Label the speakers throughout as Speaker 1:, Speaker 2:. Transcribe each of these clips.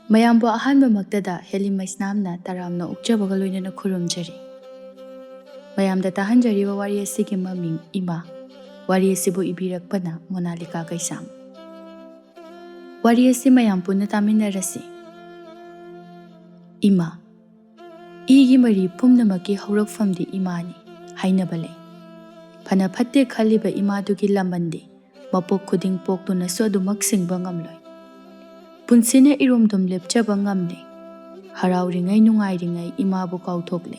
Speaker 1: ꯃꯌꯥꯝꯕꯨ ꯑꯍꯥꯟꯕꯃꯛꯇꯗ ꯍꯦꯂꯤ ꯃꯩꯁꯅꯥꯝꯅ ꯇꯔꯥꯝꯅ ꯑꯣꯛꯆꯕꯒ ꯂꯣꯏꯅꯅ ꯈꯨꯔꯨꯝꯖꯔꯤ꯫ ꯃꯌꯥꯝꯗ ꯇꯥꯍꯟꯖꯔꯤꯕ ꯋꯥꯔꯤ ꯑꯁꯤꯒꯤ ꯃꯃꯤꯡ ꯏꯃꯥ꯫ ꯋꯥꯔꯤ ꯑꯁꯤꯕꯨ ꯏꯕꯤꯔꯛꯄꯅ ꯃꯣꯅꯥꯂꯤꯀꯥ ꯀꯩꯁꯥꯝ꯫ ꯋꯥꯔꯤ ꯑꯁꯤ ꯃꯌꯥꯝ ꯄꯨꯟꯅ ꯇꯥꯃꯤꯟꯅꯔꯁꯤ꯫ ꯏꯃꯥ꯫ ꯏꯒꯤ ꯃꯔꯤ ꯄꯨꯝꯅꯃꯛꯀꯤ ꯍꯧꯔꯛꯐꯝꯗꯤ ꯏꯃꯥꯅꯤ ꯍꯥꯏꯅꯕ ꯂꯩ꯫ ꯐꯅ ꯐꯠꯇꯦ ꯈꯜꯂꯤꯕ ꯏꯃꯥꯗꯨꯒꯤ ꯂꯃꯟꯗꯤ ꯃꯄꯣꯛ ꯈꯨꯗꯤꯡ ꯄꯣꯛꯇꯨꯅꯁꯨ ꯑꯗꯨꯃꯛ ꯁꯤꯡꯕ ꯉꯝꯂꯣꯏ꯫ ꯄꯨꯟꯁꯤꯅ ꯏꯔꯣꯝꯗꯣꯝ ꯂꯦꯞꯆꯕ ꯉꯝꯗꯦ꯫ ꯍꯔꯥꯎꯔꯤꯉꯩ ꯅꯨꯡꯉꯥꯏꯔꯤꯉꯩ ꯏꯃꯥꯕꯨ ꯀꯥꯎꯊꯣꯛꯂꯦ꯫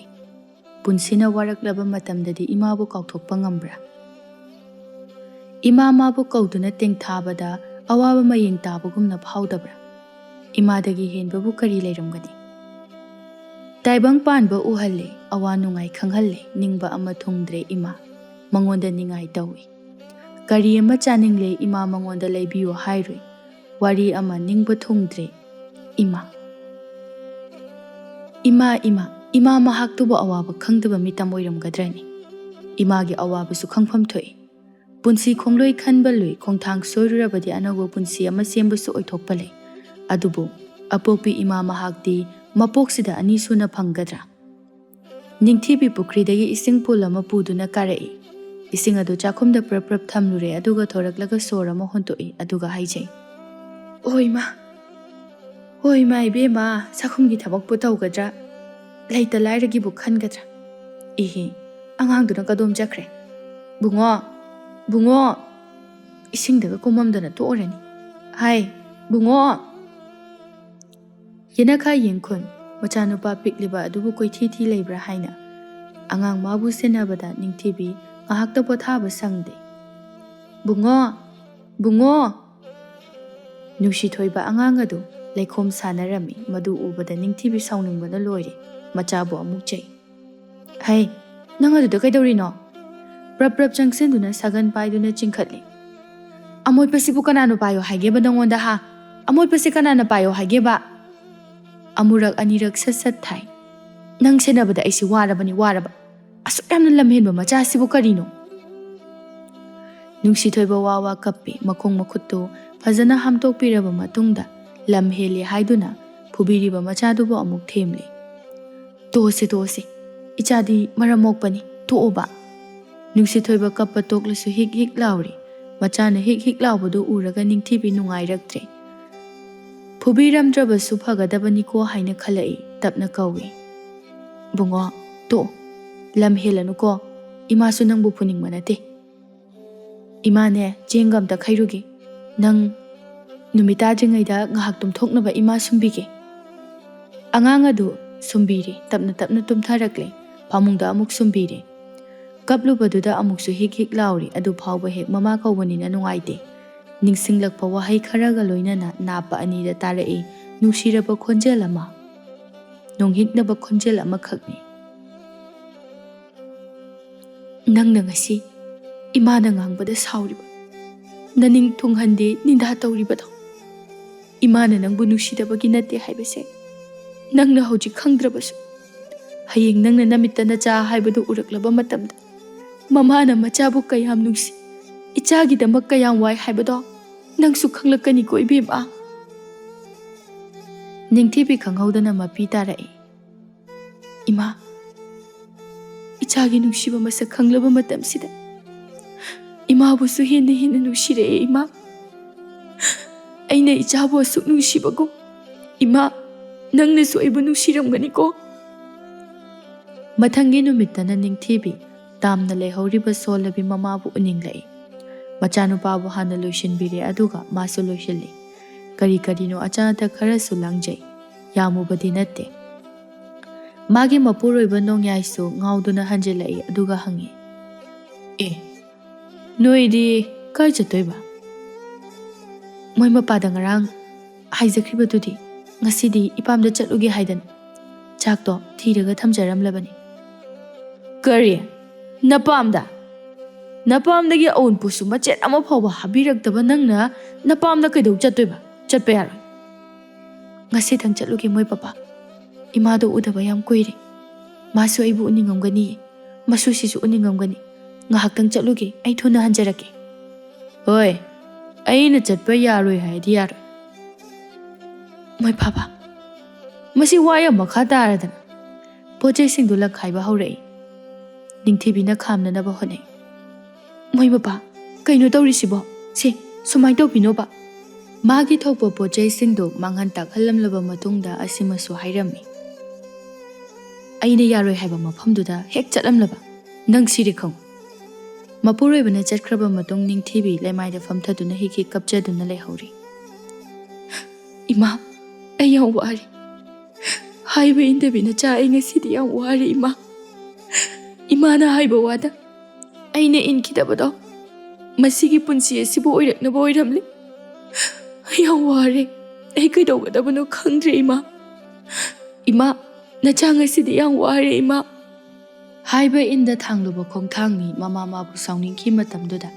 Speaker 1: ꯄꯨꯟꯁꯤꯅ ꯋꯥꯔꯛꯂꯕ ꯃꯇꯝꯗꯗꯤ ꯏꯃꯥꯕꯨ ꯀꯥꯎꯊꯣꯛꯄ ꯉꯝꯕ꯭ꯔꯥ? ꯏꯃꯥ ꯃꯥꯕꯨ ꯀꯧꯗꯨꯅ ꯇꯦꯡꯊꯥꯕꯗ ꯑꯋꯥꯕ ꯃꯌꯦꯡ ꯇꯥꯕꯒꯨꯝꯅ ꯐꯥꯎꯗꯕ꯭ꯔꯥ? ꯏꯃꯥꯗꯒꯤ ꯍꯦꯟꯕꯕꯨ ꯀꯔꯤ ꯂꯩꯔꯝꯒꯅꯤ? ꯇꯥꯏꯕꯪ ꯄꯥꯟꯕ ꯎꯍꯜꯂꯦ, ꯑꯋꯥ ꯅꯨꯡꯉꯥꯏ ꯈꯪꯍꯜꯂꯦ, ꯅꯤꯡꯕ ꯑꯃ ꯊꯨꯡꯗ꯭ꯔꯦ ꯏꯃꯥ, ꯃꯉꯣꯟꯗ ꯅꯤꯡꯉꯥꯏ ꯇꯧꯏ꯫ ꯀꯔꯤ ꯑꯃ ꯆꯥꯅꯤꯡꯂꯦ ꯏꯃꯥ ꯃꯉꯣꯟꯗ ꯂꯩꯕꯤꯌꯨ ꯍꯥꯏꯔꯣꯏ, ꯋꯥꯔꯤ ꯑꯃ ꯅꯤꯡꯕ ꯊꯨꯡꯗ꯭ꯔꯦ ꯏꯃꯥ꯫ ꯏꯃꯥ ꯃꯍꯥꯛꯇꯨꯕꯨ ꯑꯋꯥꯕ ꯈꯪꯗꯕ ꯃꯤꯇꯝ ꯑꯣꯏꯔꯝꯒꯗ꯭ꯔꯅꯤ? ꯏꯃꯥꯒꯤ ꯑꯋꯥꯕꯁꯨ ꯈꯪꯐꯝ ꯊꯣꯛꯏ꯫ ꯄꯨꯟꯁꯤ ꯈꯣꯡꯂꯣꯏ ꯈꯟꯕ ꯂꯨꯏ, ꯈꯣꯡꯊꯥꯡ ꯁꯣꯏꯔꯨꯔꯕꯗꯤ ꯑꯅꯧꯕ ꯄꯨꯟꯁꯤ ꯑꯃ ꯁꯦꯝꯕꯁꯨ ꯑꯣꯏꯊꯣꯛꯄ ꯂꯩ꯫ ꯑꯗꯨꯕꯨ ꯑꯄꯣꯛꯄꯤ ꯏꯃꯥ ꯃꯍꯥꯛꯇꯤ ꯃꯄꯣꯛꯁꯤꯗ ꯑꯅꯤ ꯁꯨꯅ ꯐꯪꯒꯗ꯭ꯔꯥ? ꯅꯤꯡꯊꯤꯕꯤ ꯄꯨꯈ꯭ꯔꯤꯗꯒꯤ ꯏꯁꯤꯡ ꯄꯨꯜ ꯑꯃ ꯄꯨꯗꯨꯅ ꯀꯥꯔꯛꯏ꯫ ꯏꯁꯤꯡ ꯑꯗꯨ ꯆꯥꯛꯈꯨꯝꯗ ꯄ꯭ꯔꯞ ꯄ꯭ꯔꯞ ꯊꯝꯂꯨꯔꯦ, ꯑꯗꯨꯒ ꯊꯣꯔꯛꯂꯒ ꯁꯣꯔ ꯑꯃ ꯍꯣꯟꯇꯣꯛꯏ, ꯑꯗꯨꯒ ꯍꯥꯏꯖꯩ, "ꯑꯣ ꯏꯃꯥ ꯏꯕꯦꯝꯃ, ꯆꯥꯛꯈꯨꯝꯒꯤ ꯊꯕꯛꯄꯨ ꯇꯧꯒꯗ꯭ꯔꯥ? ꯂꯩꯇ ꯂꯥꯏꯔꯒꯤꯕꯨ ꯈꯟꯒꯗ꯭ꯔꯥ? ꯏꯍꯦ, ꯑꯉꯥꯡꯗꯨꯅ ꯀꯗꯣꯝ ꯆꯠꯈ꯭ꯔꯦ? ꯕꯨꯡꯉꯣ, ꯏꯁꯤꯡꯗꯒ ꯀꯨꯝꯃꯝꯗꯅ ꯇꯣꯛꯑꯔꯅꯤ꯫ ꯍꯥꯏ ꯕꯨꯡꯉꯣ!" ꯌꯦꯅꯈꯥ ꯌꯦꯡꯈꯨꯟ ꯃꯆꯥꯅꯨꯄꯥ ꯄꯤꯛꯂꯤꯕ ꯑꯗꯨꯕꯨ ꯀꯣꯏꯊꯤ ꯂꯩꯕ꯭ꯔꯥ ꯍꯥꯏꯅ ꯑꯉꯥꯡ ꯃꯥꯕꯨ ꯁꯦꯟꯅꯕꯗ ꯅꯤꯡꯊꯤꯕꯤ ꯉꯥꯏꯍꯥꯛꯇ ꯄꯣꯊꯥꯕ ꯁꯪꯗꯦ꯫ ꯕꯨꯡꯉꯣ! ꯅꯨꯡꯁꯤꯊꯣꯏꯕ ꯑꯉꯥꯡ ꯑꯗꯨ ꯂꯩꯈꯣꯝ ꯁꯥꯟꯅꯔꯝꯃꯤ꯫ ꯃꯗꯨ ꯎꯕꯗ ꯅꯤꯡꯊꯤꯕꯤ ꯁꯥꯎꯅꯤꯡꯕꯅ ꯂꯣꯏꯔꯦ꯫ ꯃꯆꯥꯕꯨ ꯑꯃꯨꯛ ꯆꯩ, "ꯍꯩ, ꯅꯪ ꯑꯗꯨꯗ ꯀꯩꯗꯧꯔꯤꯅꯣ?" ꯄ꯭ꯔꯞ ꯄ꯭ꯔꯞ ꯆꯪꯁꯤꯟꯗꯨꯅ ꯁꯥꯒꯟ ꯄꯥꯏꯗꯨꯅ ꯆꯤꯡꯈꯠꯂꯤ꯫ "ꯑꯃꯣꯠꯄꯁꯤꯕꯨ ꯀꯅꯥꯅ ꯄꯥꯏꯌꯣ ꯍꯥꯏꯒꯦꯕ ꯅꯪꯉꯣꯟꯗ ꯍꯥ? ꯑꯃꯣꯠꯄꯁꯤ ꯀꯅꯥꯅ ꯄꯥꯏꯌꯣ ꯍꯥꯏꯒꯦꯕ?" ꯑꯃꯨꯔꯛ ꯑꯅꯤꯔꯛ ꯁꯠ ꯊꯥꯏ꯫ "ꯅꯪ ꯁꯦꯟꯅꯕꯗ ꯑꯩꯁꯤ ꯋꯥꯔꯕ. ꯑꯁꯨꯛ ꯌꯥꯝꯅ ꯂꯝꯍꯦꯟꯕ ꯃꯆꯥꯁꯤꯕꯨ ꯀꯔꯤꯅꯣ?" ꯅꯨꯡꯁꯤꯊꯣꯏꯕ ꯋꯥ ꯀꯞꯄꯤ꯫ ꯃꯈꯣꯡ ꯃꯈꯨꯠꯇꯨ ꯐꯖꯅ ꯍꯥꯝꯇꯣꯛꯄꯤꯔꯕ ꯃꯇꯨꯡꯗ ꯂꯝ ꯍꯦꯜꯂꯦ ꯍꯥꯏꯗꯨꯅ ꯐꯨꯕꯤꯔꯤꯕ ꯃꯆꯥꯗꯨꯕꯨ ꯑꯃꯨꯛ ꯊꯦꯝꯂꯤ꯫ "ꯇꯣꯛꯑꯣꯁꯦ, ꯏꯆꯥꯗꯤ ꯃꯔꯝ ꯃꯣꯛꯄꯅꯤ, ꯇꯣꯛꯑꯣꯕ." ꯅꯨꯡꯁꯤꯊꯣꯏꯕ ꯀꯞꯄ ꯇꯣꯛꯂꯁꯨ ꯍꯤꯛ ꯍꯤꯛ ꯂꯥꯎꯔꯤ꯫ ꯃꯆꯥꯅ ꯍꯤꯛ ꯍꯤꯛ ꯂꯥꯎꯕꯗꯨ ꯎꯔꯒ ꯅꯤꯡꯊꯤꯕꯤ ꯅꯨꯡꯉꯥꯏꯔꯛꯇ꯭ꯔꯦ꯫ ꯐꯨꯕꯤꯔꯝꯗ꯭ꯔꯕꯁꯨ ꯐꯒꯗꯕꯅꯤꯀꯣ ꯍꯥꯏꯅ ꯈꯜꯂꯛꯏ꯫ ꯇꯞꯅ ꯀꯧꯏ, "ꯕꯨꯡꯉꯣ, ꯇꯣꯛꯑꯣ, ꯂꯝ ꯍꯦꯜꯂꯅꯨꯀꯣ, ꯏꯃꯥꯁꯨ ꯅꯪꯕꯨ ꯐꯨꯅꯤꯡꯕ ꯅꯠꯇꯦ." "ꯏꯃꯥꯅꯦ, ꯆꯦꯡꯒ ꯑꯝꯇ ꯈꯩꯔꯨꯒꯦ, ꯅꯪ ꯅꯨꯃꯤꯠ ꯇꯥꯗ꯭ꯔꯤꯉꯩꯗ ꯉꯥꯏꯍꯥꯛ ꯇꯨꯝꯊꯣꯛꯅꯕ ꯏꯃꯥ ꯁꯨꯝꯕꯤꯒꯦ." ꯑꯉꯥꯡ ꯑꯗꯨ ꯁꯨꯝꯕꯤꯔꯤ꯫ ꯇꯞꯅ ꯇꯨꯝꯊꯔꯛꯂꯦ꯫ ꯐꯃꯨꯡꯗ ꯑꯃꯨꯛ ꯁꯨꯝꯕꯤꯔꯦ꯫ ꯀꯞꯂꯨꯕꯗꯨꯗ ꯑꯃꯨꯛꯁꯨ ꯍꯤꯛ ꯍꯤꯛ ꯂꯥꯎꯔꯤ꯫ ꯑꯗꯨ ꯐꯥꯎꯕ ꯍꯦꯛ ꯃꯃꯥ ꯀꯧꯕꯅꯤꯅ ꯅꯨꯡꯉꯥꯏꯇꯦ꯫ ꯅꯤꯡꯁꯤꯡꯂꯛꯄ ꯋꯥꯍꯩ ꯈꯔꯒ ꯂꯣꯏꯅꯅ ꯅꯥꯞꯄ ꯑꯅꯤꯗ ꯇꯥꯔꯛꯏ ꯅꯨꯡꯁꯤꯔꯕ ꯈꯣꯟꯖꯦꯜ ꯑꯃ, ꯅꯣꯡꯍꯤꯛꯅꯕ ꯈꯣꯟꯖꯦꯜ ꯑꯃꯈꯛꯅꯤ꯫ "ꯅꯪꯅ ꯉꯁꯤ ꯏꯃꯥꯅ ꯉꯥꯡꯕꯗ ꯁꯥꯎꯔꯤꯕ, ꯅꯅꯤꯡ ꯊꯨꯡꯍꯟꯗꯦ ꯅꯤꯡꯊꯥ ꯇꯧꯔꯤꯕꯗꯣ, ꯏꯃꯥꯅ ꯅꯪꯕꯨ ꯅꯨꯡꯁꯤꯗꯕꯒꯤ ꯅꯠꯇꯦ ꯍꯥꯏꯕꯁꯦ ꯅꯪꯅ ꯍꯧꯖꯤꯛ ꯈꯪꯗ꯭ꯔꯕꯁꯨ, ꯍꯌꯦꯡ ꯅꯪꯅ ꯅꯃꯤꯠꯇ ꯅꯆꯥ ꯍꯥꯏꯕꯗꯨ ꯎꯔꯛꯂꯕ ꯃꯇꯝꯗ ꯃꯃꯥꯅ ꯃꯆꯥꯕꯨ ꯀꯌꯥꯝ ꯅꯨꯡꯁꯤ, ꯏꯆꯥꯒꯤꯗꯃꯛ ꯀꯌꯥꯝ ꯋꯥꯏ ꯍꯥꯏꯕꯗꯣ ꯅꯪꯁꯨ ꯈꯪꯂꯛꯀꯅꯤꯀꯣ ꯏꯕꯦꯝꯃ." ꯅꯤꯡꯊꯤꯕꯤ ꯈꯪꯍꯧꯗꯅ ꯃꯄꯤ ꯇꯥꯔꯛꯏ꯫ "ꯏꯃꯥ, ꯏꯆꯥꯒꯤ ꯅꯨꯡꯁꯤꯕ ꯃꯁꯛ ꯈꯪꯂꯕ ꯃꯇꯝꯁꯤꯗ ꯏꯃꯥꯕꯨꯁꯨ ꯍꯦꯟꯅ ꯅꯨꯡꯁꯤꯔꯛꯑꯦ ꯏꯃꯥ꯫ ꯑꯩꯅ ꯏꯆꯥꯕꯨ ꯑꯁꯨꯛ ꯅꯨꯡꯁꯤꯕꯒꯨꯝ ꯏꯃꯥ, ꯅꯪꯅꯁꯨ ꯑꯩꯕꯨ ꯅꯨꯡꯁꯤꯔꯝꯒꯅꯤꯀꯣ." ꯃꯊꯪꯒꯤ ꯅꯨꯃꯤꯠꯇꯅ ꯅꯤꯡꯊꯤꯕꯤ ꯇꯥꯝꯅ ꯂꯩꯍꯧꯔꯤꯕ ꯁꯣꯜꯂꯕꯤ ꯃꯃꯥꯕꯨ ꯎꯅꯤꯡꯂꯛꯏ꯫ ꯃꯆꯥꯅꯨꯄꯥꯕꯨ ꯍꯥꯟꯅ ꯂꯣꯏꯁꯤꯟꯕꯤꯔꯦ, ꯑꯗꯨꯒ ꯃꯥꯁꯨ ꯂꯣꯏꯁꯤꯜꯂꯤ꯫ ꯀꯔꯤꯅꯣ ꯑꯆꯥ ꯑꯊꯛ ꯈꯔꯁꯨ ꯂꯥꯡꯖꯩ, ꯌꯥꯝꯃꯨꯕꯗꯤ ꯅꯠꯇꯦ꯫ ꯃꯥꯒꯤ ꯃꯄꯨꯔꯣꯏꯕ ꯅꯣꯡꯌꯥꯏꯁꯨ ꯉꯥꯎꯗꯨꯅ ꯍꯟꯖꯤꯜꯂꯛꯏ, ꯑꯗꯨꯒ ꯍꯪꯉꯤ, "ꯑꯦ, ꯅꯣꯏꯗꯤ ꯀꯥꯏ ꯆꯠꯇꯣꯏꯕ? ꯃꯣꯏ ꯃꯄꯥꯗ ꯉꯔꯥꯡ ꯍꯥꯏꯖꯈ꯭ꯔꯤꯕꯗꯨꯗꯤ ꯉꯁꯤꯗꯤ ꯏꯄꯥꯝꯗ ꯆꯠꯂꯨꯒꯦ ꯍꯥꯏꯗꯅ ꯆꯥꯛꯇꯣ ꯊꯤꯔꯒ ꯊꯝꯖꯔꯝꯂꯕꯅꯤ." "ꯀꯔꯤ? ꯅꯄꯥꯝꯗ? ꯅꯄꯥꯝꯗꯒꯤ ꯑꯎꯟꯄꯣꯠꯁꯨ ꯃꯆꯦꯠ ꯑꯃ ꯐꯥꯎꯕ ꯍꯥꯞꯄꯤꯔꯛꯇꯕ ꯅꯪꯅ ꯅꯄꯥꯝꯗ ꯀꯩꯗꯧ ꯆꯠꯇꯣꯏꯕ? ꯆꯠꯄ ꯌꯥꯔꯣꯏ." "ꯉꯁꯤꯗꯪ ꯆꯠꯂꯨꯒꯦ ꯃꯣꯏ ꯄꯄꯥ, ꯏꯃꯥꯗꯣ ꯎꯗꯕ ꯌꯥꯝ ꯀꯨꯏꯔꯦ, ꯃꯥꯁꯨ ꯑꯩꯕꯨ ꯎꯅꯤꯡꯉꯝꯒꯅꯤꯌꯦ, ꯃꯁꯨꯁꯤꯁꯨ ꯎꯅꯤꯡꯉꯝꯒꯅꯤ, ꯉꯥꯏꯍꯥꯛꯇꯪ ꯆꯠꯂꯨꯒꯦ, ꯑꯩ ꯊꯨꯅ ꯍꯟꯖꯔꯛꯀꯦ." "ꯍꯣꯏ, ꯑꯩꯅ ꯆꯠꯄ ꯌꯥꯔꯣꯏ ꯍꯥꯏꯗꯤ ꯌꯥꯔꯣꯏ." "ꯃꯣꯏ ꯄꯄꯥ, ꯃꯁꯤ ꯋꯥ ꯌꯥꯝ ꯃꯈꯥ ꯇꯥꯔꯗꯅ ꯄꯣꯠꯆꯩꯁꯤꯡꯗꯨ ꯂꯪꯈꯥꯏꯕ ꯍꯧꯔꯛꯏ꯫ ꯅꯤꯡꯊꯤꯕꯤꯅ ꯈꯥꯝꯅꯅꯕ ꯍꯣꯠꯅꯩ꯫ ꯃꯣꯏ ꯃꯄꯥ, ꯀꯩꯅꯣ ꯇꯧꯔꯤꯁꯤꯕꯣ? ꯁꯤ ꯁꯨꯃꯥꯏꯅ ꯇꯧꯕꯤꯅꯣꯕ꯫ ꯃꯥꯒꯤ ꯊꯣꯛꯄ ꯄꯣꯠꯆꯩꯁꯤꯡꯗꯨ ꯃꯥꯡꯍꯟ ꯇꯥꯛꯍꯜꯂꯝꯂꯕ ꯃꯇꯨꯡꯗ ꯑꯁꯤꯃꯁꯨ ꯍꯥꯏꯔꯝꯃꯤ꯫ ꯑꯩꯅ ꯌꯥꯔꯣꯏ ꯍꯥꯏꯕ ꯃꯐꯝꯗꯨꯗ ꯍꯦꯛ ꯆꯠꯂꯝꯂꯕ ꯅꯪ ꯁꯤꯔꯦ ꯈꯪꯉꯨ꯫ ꯃꯄꯨꯔꯣꯏꯕꯅ ꯆꯠꯈ꯭ꯔꯕ ꯃꯇꯨꯡ ꯅꯤꯡꯊꯤꯕꯤ ꯂꯩꯃꯥꯏꯗ ꯐꯝꯊꯗꯨꯅ ꯍꯤꯛ ꯀꯞꯆꯗꯨꯅ ꯂꯩꯍꯧꯔꯤ꯫ ꯏꯃꯥ, ꯑꯩ ꯌꯥꯝ ꯋꯥꯔꯤ꯫ ꯍꯥꯏꯕ ꯏꯟꯗꯕꯤ ꯅꯆꯥ ꯑꯩ ꯉꯁꯤꯗꯤ ꯌꯥꯝ ꯋꯥꯔꯤ ꯏꯃꯥ꯫ ꯏꯃꯥꯅ ꯍꯥꯏꯕ ꯋꯥꯗ ꯑꯩꯅ ꯏꯟꯈꯤꯗꯕꯗꯣ ꯃꯁꯤꯒꯤ ꯄꯨꯟꯁꯤ ꯑꯁꯤꯕꯨ ꯑꯣꯏꯔꯛꯅꯕ ꯑꯣꯏꯔꯝꯂꯤ꯫ ꯌꯥꯝ ꯋꯥꯔꯦ, ꯑꯩ ꯀꯩꯗꯧꯒꯗꯕꯅꯣ ꯈꯪꯗ꯭ꯔꯦ ꯏꯃꯥ꯫ ꯏꯃꯥ, ꯅꯆꯥ ꯉꯁꯤꯗꯤ ꯌꯥꯝ ꯋꯥꯔꯦ ꯏꯃꯥ꯫ ꯍꯥꯏꯕ ꯏꯟꯗ ꯊꯥꯡꯂꯨꯕ ꯈꯣꯡꯊꯥꯡꯅꯤ ꯃꯃꯥ ꯃꯥꯕꯨ ꯁꯥꯎꯅꯤꯡꯈꯤ ꯃꯇꯝꯗꯨꯗ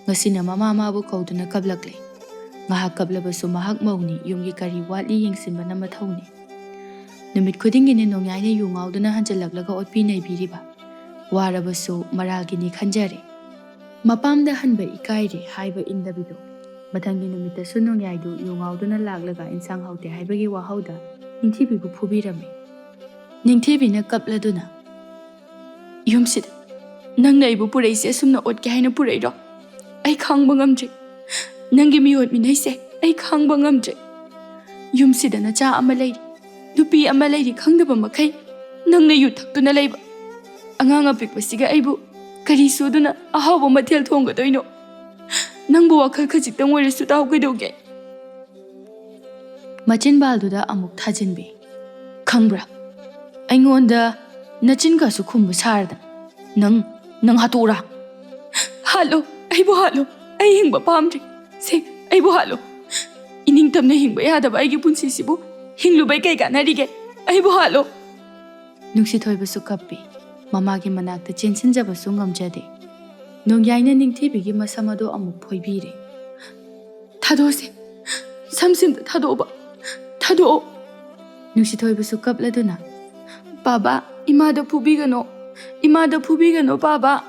Speaker 1: ꯉꯁꯤꯅ ꯃꯃꯥ ꯃꯥꯕꯨ ꯀꯧꯗꯨꯅ ꯀꯞꯂꯛꯂꯦ꯫ ꯉꯥꯏꯍꯥꯛ ꯀꯞꯂꯕꯁꯨ ꯃꯍꯥꯛ ꯃꯧꯅꯤ, ꯌꯨꯝꯒꯤ ꯀꯔꯤ ꯋꯥꯠꯂꯤ ꯌꯦꯡꯁꯤꯟꯕꯅ ꯃꯊꯧꯅꯤ꯫ ꯅꯨꯃꯤꯠ ꯈꯨꯗꯤꯡꯒꯤꯅꯤ ꯅꯣꯡꯌꯥꯏꯅ ꯌꯨ ꯉꯥꯎꯗꯨꯅ ꯍꯟꯖꯤꯜꯂꯛꯂꯒ ꯑꯣꯠꯄꯤ ꯅꯩꯕꯤꯔꯤꯕ꯫ ꯋꯥꯔꯕꯁꯨ ꯃꯔꯥꯜꯒꯤꯅꯤ ꯈꯟꯖꯔꯦ꯫ ꯃꯄꯥꯝꯗ ꯍꯟꯕ ꯏꯀꯥꯏꯔꯦ ꯍꯥꯏꯕ ꯏꯟꯗꯕꯤꯗꯣ ꯃꯊꯪꯒꯤ ꯅꯨꯃꯤꯠꯇꯁꯨ ꯅꯣꯡꯌꯥꯏꯗꯨ ꯌꯨ ꯉꯥꯎꯗꯨꯅ ꯂꯥꯛꯂꯒ ꯏꯟꯁꯥꯡ ꯍꯥꯎꯇꯦ ꯍꯥꯏꯕꯒꯤ ꯋꯥꯍꯧꯗ ꯅꯤꯡꯊꯤꯕꯤꯕꯨ ꯐꯨꯕꯤꯔꯝꯃꯤ꯫ ꯅꯤꯡꯊꯤꯕꯤꯅ ꯀꯞꯂꯗꯨꯅ ꯌꯨꯝꯁꯤꯗ ꯅꯪꯅ ꯑꯩꯕꯨ ꯄꯨꯔꯛꯏꯁꯦ ꯑꯁꯨꯝꯅ ꯑꯣꯠꯀꯦ ꯍꯥꯏꯅ ꯄꯨꯔꯛꯏꯔꯣ? ꯑꯩ ꯈꯥꯡꯕ ꯉꯝꯗ꯭ꯔꯦ꯫ ꯅꯪꯒꯤ ꯃꯤꯑꯣꯠ ꯃꯤꯅꯩꯁꯦ ꯑꯩ ꯈꯥꯡꯕ ꯉꯝꯗ꯭ꯔꯦ꯫ ꯌꯨꯝꯁꯤꯗ ꯅꯆꯥ ꯑꯃ ꯂꯩꯔꯤ, ꯅꯨꯄꯤ ꯑꯃ ꯂꯩꯔꯤ ꯈꯪꯗꯕ ꯃꯈꯩ ꯅꯪꯅ ꯌꯨ ꯊꯛꯇꯨꯅ ꯂꯩꯕ꯫ ꯑꯉꯥꯡ ꯑꯄꯤꯛꯄꯁꯤꯒ ꯑꯩꯕꯨ ꯀꯔꯤ ꯁꯨꯗꯨꯅ ꯑꯍꯥꯎꯕ ꯃꯊꯦꯜ ꯊꯣꯡꯒꯗꯣꯏꯅꯣ? ꯅꯪꯕꯨ ꯋꯥꯈꯜ ꯈꯖꯤꯛꯇꯪ ꯑꯣꯏꯔꯁꯨ ꯇꯥꯎ ꯀꯩꯗꯧꯒꯦ? ꯃꯆꯤꯟꯕꯥꯜꯗꯨꯗ ꯑꯃꯨꯛ ꯊꯥꯖꯤꯟꯕꯤ꯫ ꯈꯪꯕ꯭ꯔꯥ, ꯑꯩꯉꯣꯟꯗ ꯅꯆꯤꯟꯒꯁꯨ ꯈꯨꯝꯕ ꯁꯥꯔꯗꯅ ꯅꯪ ꯍꯥꯠꯇꯣꯛꯎꯔꯥ? ꯍꯥꯠꯂꯣ, ꯑꯩꯕꯨ ꯍꯥꯠꯂꯣ꯫ ꯑꯩ ꯍꯤꯡꯕ ꯄꯥꯝꯗ꯭ꯔꯦ꯫ ꯁꯦ, ꯑꯩꯕꯨ ꯍꯥꯠꯂꯣ꯫ ꯏꯅꯤꯡꯇꯝꯅ ꯍꯤꯡꯕ ꯌꯥꯗꯕ ꯑꯩꯒꯤ ꯄꯨꯟꯁꯤꯁꯤꯕꯨ ꯍꯤꯡꯂꯨꯕꯩ ꯀꯩ ꯀꯥꯟꯅꯔꯤꯒꯦ? ꯑꯩꯕꯨ ꯍꯥꯠꯂꯣ꯫ ꯅꯨꯡꯁꯤꯊꯣꯏꯕꯁꯨ ꯀꯞꯄꯤ꯫ ꯃꯃꯥꯒꯤ ꯃꯅꯥꯛꯇ ꯆꯦꯟꯁꯤꯟꯖꯕꯁꯨ ꯉꯝꯖꯗꯦ꯫ ꯅꯣꯡꯌꯥꯏꯅ ꯅꯤꯡꯊꯤꯕꯤꯒꯤ ꯃꯁꯝ ꯑꯗꯨ ꯑꯃꯨꯛ ꯐꯣꯏꯕꯤꯔꯦ꯫ ꯊꯥꯗꯣꯛꯑꯁꯦ, ꯁꯝꯁꯤꯝꯇ ꯊꯥꯗꯣꯛꯑꯣꯕ, ꯊꯥꯗꯣꯛꯑꯣ꯫ ꯅꯨꯡꯁꯤꯊꯣꯏꯕꯁꯨ ꯀꯞꯂꯗꯨꯅ ꯕꯥꯕꯥ, ꯏꯃꯥꯗ ꯐꯨꯕꯤꯒꯅꯣ, ꯏꯃꯥꯗ ꯐꯨꯕꯤꯒꯅꯣ ꯕꯥꯕꯥ꯫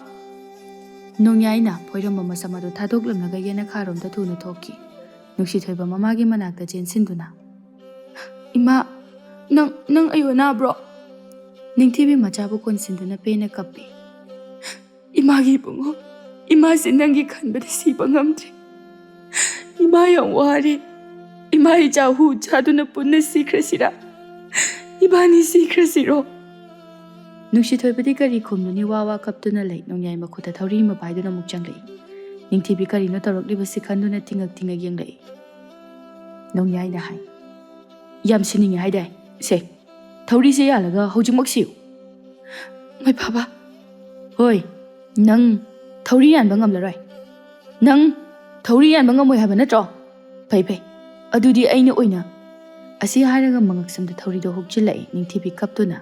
Speaker 1: ꯅꯣꯡꯌꯥꯏꯅ ꯐꯣꯏꯔꯝꯕ ꯃꯁꯝ ꯑꯗꯨ ꯊꯥꯗꯣꯛꯂꯝꯂꯒ ꯌꯦꯅꯈꯥꯔꯣꯝꯗ ꯊꯨꯅ ꯊꯣꯛꯈꯤ꯫ ꯅꯨꯡꯁꯤꯊꯣꯏꯕ ꯃꯃꯥꯒꯤ ꯃꯅꯥꯛꯇ ꯆꯦꯟꯁꯤꯟꯗꯨꯅ ꯏꯃꯥ, ꯅꯪ ꯑꯩ ꯑꯅꯥꯕ꯭ꯔꯣ? ꯅꯤꯡꯊꯤꯕꯤ ꯃꯆꯥꯕꯨ ꯀꯣꯟꯁꯤꯟꯗꯨꯅ ꯄꯦꯟꯅ ꯀꯞꯄꯤ꯫ ꯏꯃꯥꯒꯤ ꯏꯕꯨꯡꯉꯣ, ꯏꯃꯥꯁꯦ ꯅꯪꯒꯤ ꯈꯟꯕꯗ ꯁꯤꯕ ꯉꯝꯗ꯭ꯔꯦ꯫ ꯏꯃꯥ ꯌꯥꯝ ꯋꯥꯔꯦ꯫ ꯏꯃꯥ ꯏꯆꯥ ꯍꯨ ꯆꯥꯗꯨꯅ ꯄꯨꯟꯅ ꯁꯤꯈ꯭ꯔꯁꯤꯔꯥ? ꯏꯕꯥꯅꯤ ꯁꯤꯈ꯭ꯔꯁꯤꯔꯣ? ꯅꯨꯡꯁꯤꯊꯣꯏꯕꯗꯤ ꯀꯔꯤ ꯈꯨꯝꯂꯨꯅꯤ ꯋꯥ ꯀꯞꯇꯨꯅ ꯂꯩ꯫ ꯅꯣꯡꯌꯥꯏ ꯃꯈꯨꯠꯇ ꯊꯧꯔꯤ ꯑꯃ ꯄꯥꯏꯗꯨꯅ ꯑꯃꯨꯛ ꯆꯪꯂꯛꯏ꯫ ꯅꯤꯡꯊꯤꯕꯤ ꯀꯔꯤꯅꯣ ꯇꯧꯔꯛꯂꯤꯕꯁꯤ ꯈꯟꯗꯨꯅ ꯇꯤꯡꯉꯛ ꯌꯦꯡꯂꯛꯏ꯫ ꯅꯣꯡꯌꯥꯏꯅ ꯍꯥꯏ, ꯌꯥꯝ ꯁꯤꯅꯤꯡꯉꯦ ꯍꯥꯏꯗꯥꯏ? ꯁꯦ, ꯊꯧꯔꯤꯁꯦ ꯌꯥꯜꯂꯒ ꯍꯧꯖꯤꯛꯃꯛ ꯁꯤꯌꯨ꯫ ꯃꯣꯏ ꯕꯥꯕꯥ, ꯍꯣꯏ, ꯅꯪ ꯊꯧꯔꯤ ꯌꯥꯟꯕ ꯉꯝꯂꯔꯣꯏ꯫ ꯅꯪ ꯊꯧꯔꯤ ꯌꯥꯟꯕ ꯉꯝꯃꯣꯏ ꯍꯥꯏꯕ ꯅꯠꯇ꯭ꯔో? ꯐꯩ, ꯑꯗꯨꯗꯤ ꯑꯩꯅ ꯑꯣꯏꯅ꯫ ꯑꯁꯤ ꯍꯥꯏꯔꯒ ꯃꯉꯛꯁꯝꯗ ꯊꯧꯔꯤꯗꯣ ꯍꯨꯛꯆꯤꯜꯂꯛꯏ꯫ ꯅꯤꯡꯊꯤꯕꯤ ꯀꯞꯇꯨꯅ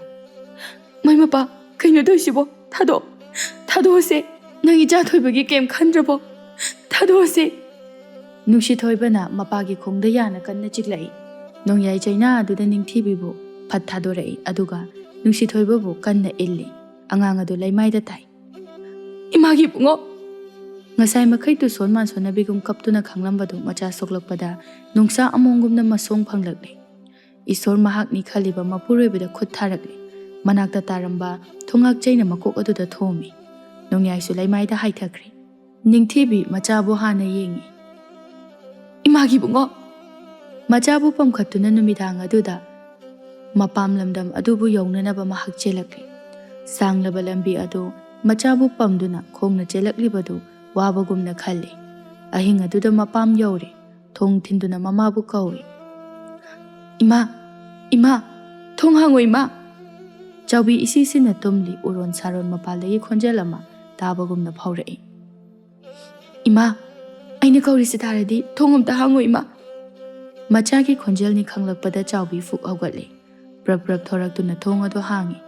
Speaker 1: ꯃꯣꯏ ꯃꯄꯥ, ꯀꯩꯅꯣ ꯇꯧꯏꯁꯤꯕꯣ? ꯊꯥꯗꯣꯛꯑꯁꯦ꯫ ꯅꯪ ꯏꯆꯥ ꯊꯣꯏꯕꯒꯤ ꯀꯩꯝ ꯈꯟꯗ꯭ꯔꯕꯣ? ꯊꯥꯗꯣꯛꯑꯁꯦ꯫ ꯅꯨꯡꯁꯤꯊꯣꯏꯕꯅ ꯃꯄꯥꯒꯤ ꯈꯣꯡꯗ ꯌꯥꯅ ꯀꯟꯅ ꯆꯤꯛꯂꯛꯏ꯫ ꯅꯣꯡꯌꯥꯏ ꯆꯩꯅꯥ ꯑꯗꯨꯗ ꯅꯤꯡꯊꯤꯕꯤꯕꯨ ꯐꯠ ꯊꯥꯗꯣꯔꯛꯏ, ꯑꯗꯨꯒ ꯅꯨꯡꯁꯤꯊꯣꯏꯕꯕꯨ ꯀꯟꯅ ꯏꯜꯂꯤ꯫ ꯑꯉꯥꯡ ꯑꯗꯨ ꯂꯩꯃꯥꯏꯗ ꯇꯥꯏ꯫ ꯏꯃꯥꯒꯤ ꯏꯕꯨꯡꯉꯣ! ꯉꯁꯥꯏ ꯃꯈꯩ ꯇꯨꯁꯣꯟ ꯃꯥꯟꯁꯣꯟꯅꯕꯤꯒꯨꯝ ꯀꯞꯇꯨꯅ ꯈꯪꯂꯝꯕꯗꯨ ꯃꯆꯥ ꯁꯣꯛꯂꯛꯄꯗ ꯅꯨꯡꯁꯥ ꯑꯃꯣꯡꯒꯨꯝꯅ ꯃꯁꯣꯡ ꯐꯪꯂꯛꯂꯦ꯫ ꯏꯁꯣꯔ ꯃꯍꯥꯛꯅꯤ ꯈꯜꯂꯤꯕ ꯃꯄꯨꯔꯣꯏꯕꯗ ꯈꯨꯠ ꯊꯥꯔꯛꯂꯦ꯫ ꯃꯅꯥꯛꯇ ꯇꯥꯔꯝꯕ ꯊꯣꯡꯉꯥꯛ ꯆꯩꯅ ꯃꯀꯣꯛ ꯑꯗꯨꯗ ꯊꯣꯝꯃꯤ꯫ ꯅꯣꯡꯌꯥꯏꯁꯨ ꯂꯩꯃꯥꯏꯗ ꯍꯥꯏꯊꯈ꯭ꯔꯦ꯫ ꯅꯤꯡꯊꯤꯕꯤ ꯃꯆꯥꯕꯨ ꯍꯥꯟꯅ ꯌꯦꯡꯉꯤ꯫ ꯏꯃꯥꯒꯤ ꯏꯕꯨꯡꯉꯣ! ꯃꯆꯥꯕꯨ ꯄꯝꯈꯠꯇꯨꯅ ꯅꯨꯃꯤꯗꯥꯡ ꯑꯗꯨꯗ ꯃꯄꯥꯝ ꯂꯝꯗꯝ ꯑꯗꯨꯕꯨ ꯌꯧꯅꯅꯕ ꯃꯍꯥꯛ ꯆꯦꯜꯂꯛꯂꯦ꯫ ꯁꯥꯡꯂꯕ ꯂꯝꯕꯤ ꯑꯗꯨ ꯃꯆꯥꯕꯨ ꯄꯝꯗꯨꯅ ꯈꯣꯡꯅ ꯆꯦꯜꯂꯛꯂꯤꯕꯗꯨ ꯋꯥꯕꯒꯨꯝꯅ ꯈꯜꯂꯤ꯫ ꯑꯍꯤꯡ ꯑꯗꯨꯗ ꯃꯄꯥꯝ ꯌꯧꯔꯦ꯫ ꯊꯣꯡ ꯊꯤꯟꯗꯨꯅ ꯃꯃꯥꯕꯨ ꯀꯧꯏ꯫ ꯏꯃꯥ, ꯊꯣꯡ ꯍꯥꯡꯉꯣ ꯏꯃꯥ! ꯆꯥꯎꯕꯤ ꯏꯁꯤꯁꯤꯅ ꯇꯨꯝꯂꯤ꯫ ꯎꯔꯣꯟ ꯁꯥꯔꯣꯟ ꯃꯄꯥꯟꯗꯒꯤ ꯈꯣꯟꯖꯦꯜ ꯑꯃ ꯇꯥꯕꯒꯨꯝꯅ ꯐꯥꯎꯔꯛꯏ꯫ ꯏꯃꯥ, ꯑꯩꯅ ꯀꯧꯔꯤꯁꯤ ꯇꯥꯔꯗꯤ ꯊꯣꯡ ꯑꯝꯇ ꯍꯥꯡꯉꯣ ꯏꯃꯥ! ꯃꯆꯥꯒꯤ ꯈꯣꯟꯖꯦꯜꯅꯤ ꯈꯪꯂꯛꯄꯗ ꯆꯥꯎꯕꯤ ꯐꯨꯛ ꯍꯧꯒꯠꯂꯤ꯫ ꯄ꯭ꯔꯞ ꯊꯣꯔꯛꯇꯨꯅ ꯊꯣꯡ ꯑꯗꯨ ꯍꯥꯡꯉꯤ꯫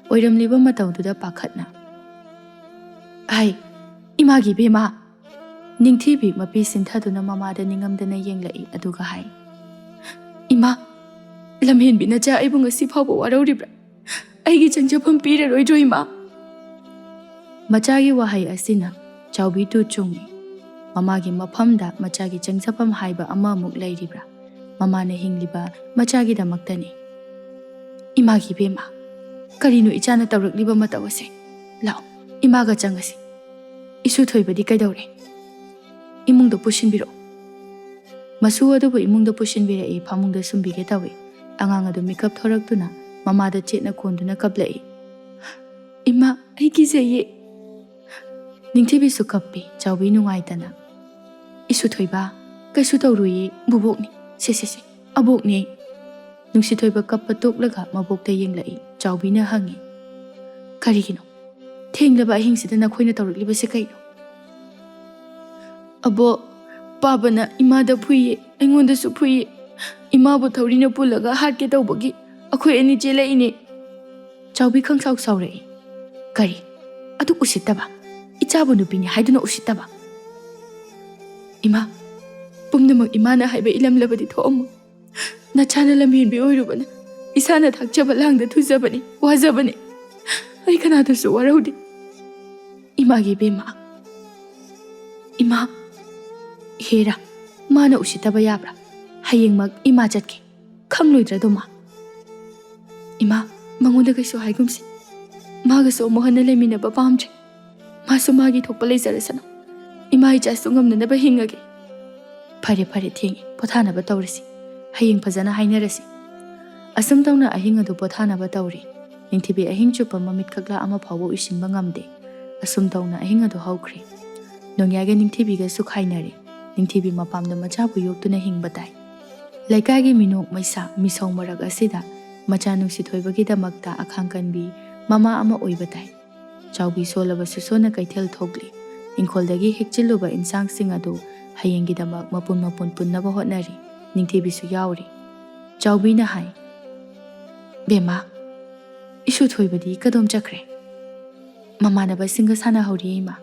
Speaker 1: ꯑꯣꯏꯔꯝꯂꯤꯕ ꯃꯇꯧꯗꯨꯗ ꯄꯥꯈꯠꯅ ꯍꯥꯏ, ꯏꯃꯥꯒꯤ ꯏꯕꯦꯝꯃ! ꯅꯤꯡꯊꯤꯕꯤ ꯃꯄꯤ ꯁꯤꯟꯊꯗꯨꯅ ꯃꯃꯥꯗ ꯅꯤꯡꯉꯝꯗꯅ ꯌꯦꯡꯂꯛꯏ, ꯑꯗꯨꯒ ꯍꯥꯏ, ꯏꯃꯥ, ꯂꯝꯍꯦꯟꯕꯤ ꯅꯆꯥ ꯑꯩꯕꯨ ꯉꯁꯤ ꯐꯥꯎꯕ ꯋꯥꯔꯧꯔꯤꯕ꯭ꯔꯥ? ꯑꯩꯒꯤ ꯆꯪꯖꯐꯝ ꯄꯤꯔꯔꯣꯏꯗ꯭ꯔꯣ ꯏꯃꯥ? ꯃꯆꯥꯒꯤ ꯋꯥꯍꯩ ꯑꯁꯤꯅ ꯆꯥꯎꯕꯤ ꯇꯨ ꯆꯨꯡꯉꯤ꯫ ꯃꯃꯥꯒꯤ ꯃꯐꯝꯗ ꯃꯆꯥꯒꯤ ꯆꯪꯖꯐꯝ ꯍꯥꯏꯕ ꯑꯃꯃꯨꯛ ꯂꯩꯔꯤꯕ꯭ꯔꯥ? ꯃꯃꯥꯅ ꯍꯤꯡꯂꯤꯕ ꯃꯆꯥꯒꯤꯗꯃꯛꯇꯅꯤ꯫ Imagi bema. Karino ichana tawrakliba mataw ase. Lao, imaga changasi. Isu thoibadi kaidawre. Imungda pushinbiro. Masu adubu imungda pushinbira e pamungda sumbige tawe. Angang adu makeup thoraktuna mamada chetna konduna kaplai. Ima, ai kizaye. Ningthibi su kappi chawbi nungaitana. Isu thoiba, kaisu tawruyi bubokni. Se. Abokni. Nungsi thoiba kappa toklaga mabokta yenglai. Chawbi na hangi. Karigino. Thenglaba ahingsida nakhoina tawrakliba se kaino. Abo, Pabana imada phuye, aingonda su phuye. Imabu thawrina pulaga hatke tawbagi. Akhoi ani chela ine. Chawbi khangsaw sawrei. Kari, adu usittaba. Ichabu nupini haiduna usittaba. Ima, pumnamak imana haiba ilamlabadi tho'amu. Nachana lamhenbi oirubana. Isana thakchaba langda thuzabani, wazabani. Ai kanadasu waraude. Imagi bema. Ima, hera, mana usitaba yabra. Hayengmak ima jatke. Khangloidra doma. Ima, mangonda kaisu haigumsi. Magaso mohana leminaba pamtre. Masu magi thokpa leizarasana. Ima ichasu ngamnanaba hingage. Phare thengi, pothanaba tawrasi. Hayeng phajana hainarasi. Asam tawna ahing adu pothanaba tawri. Ningthibi ahing chupa mamit khakla ama phawo isinba ngamde. Asum tawna ahing adu haukhri. Nongyaga ningthibiga sukhainare. Ningthibi mapamda machabu yoktuna hingba tai. Laikagi minok maisa misau marag asida macha nungsi thoibagidamagta akhangkanbi mama ama oiba tai. Chawbi solaba susona kaithel thogli. Ingkholdagi hekchiluba insang sing adu hayenggidamak mapun punnaba hotnari. Ningthibi su yauri. Chawbi na hai. Bema, isu thoibadi kadom chakre. Mamanaba singa sana hauri ima.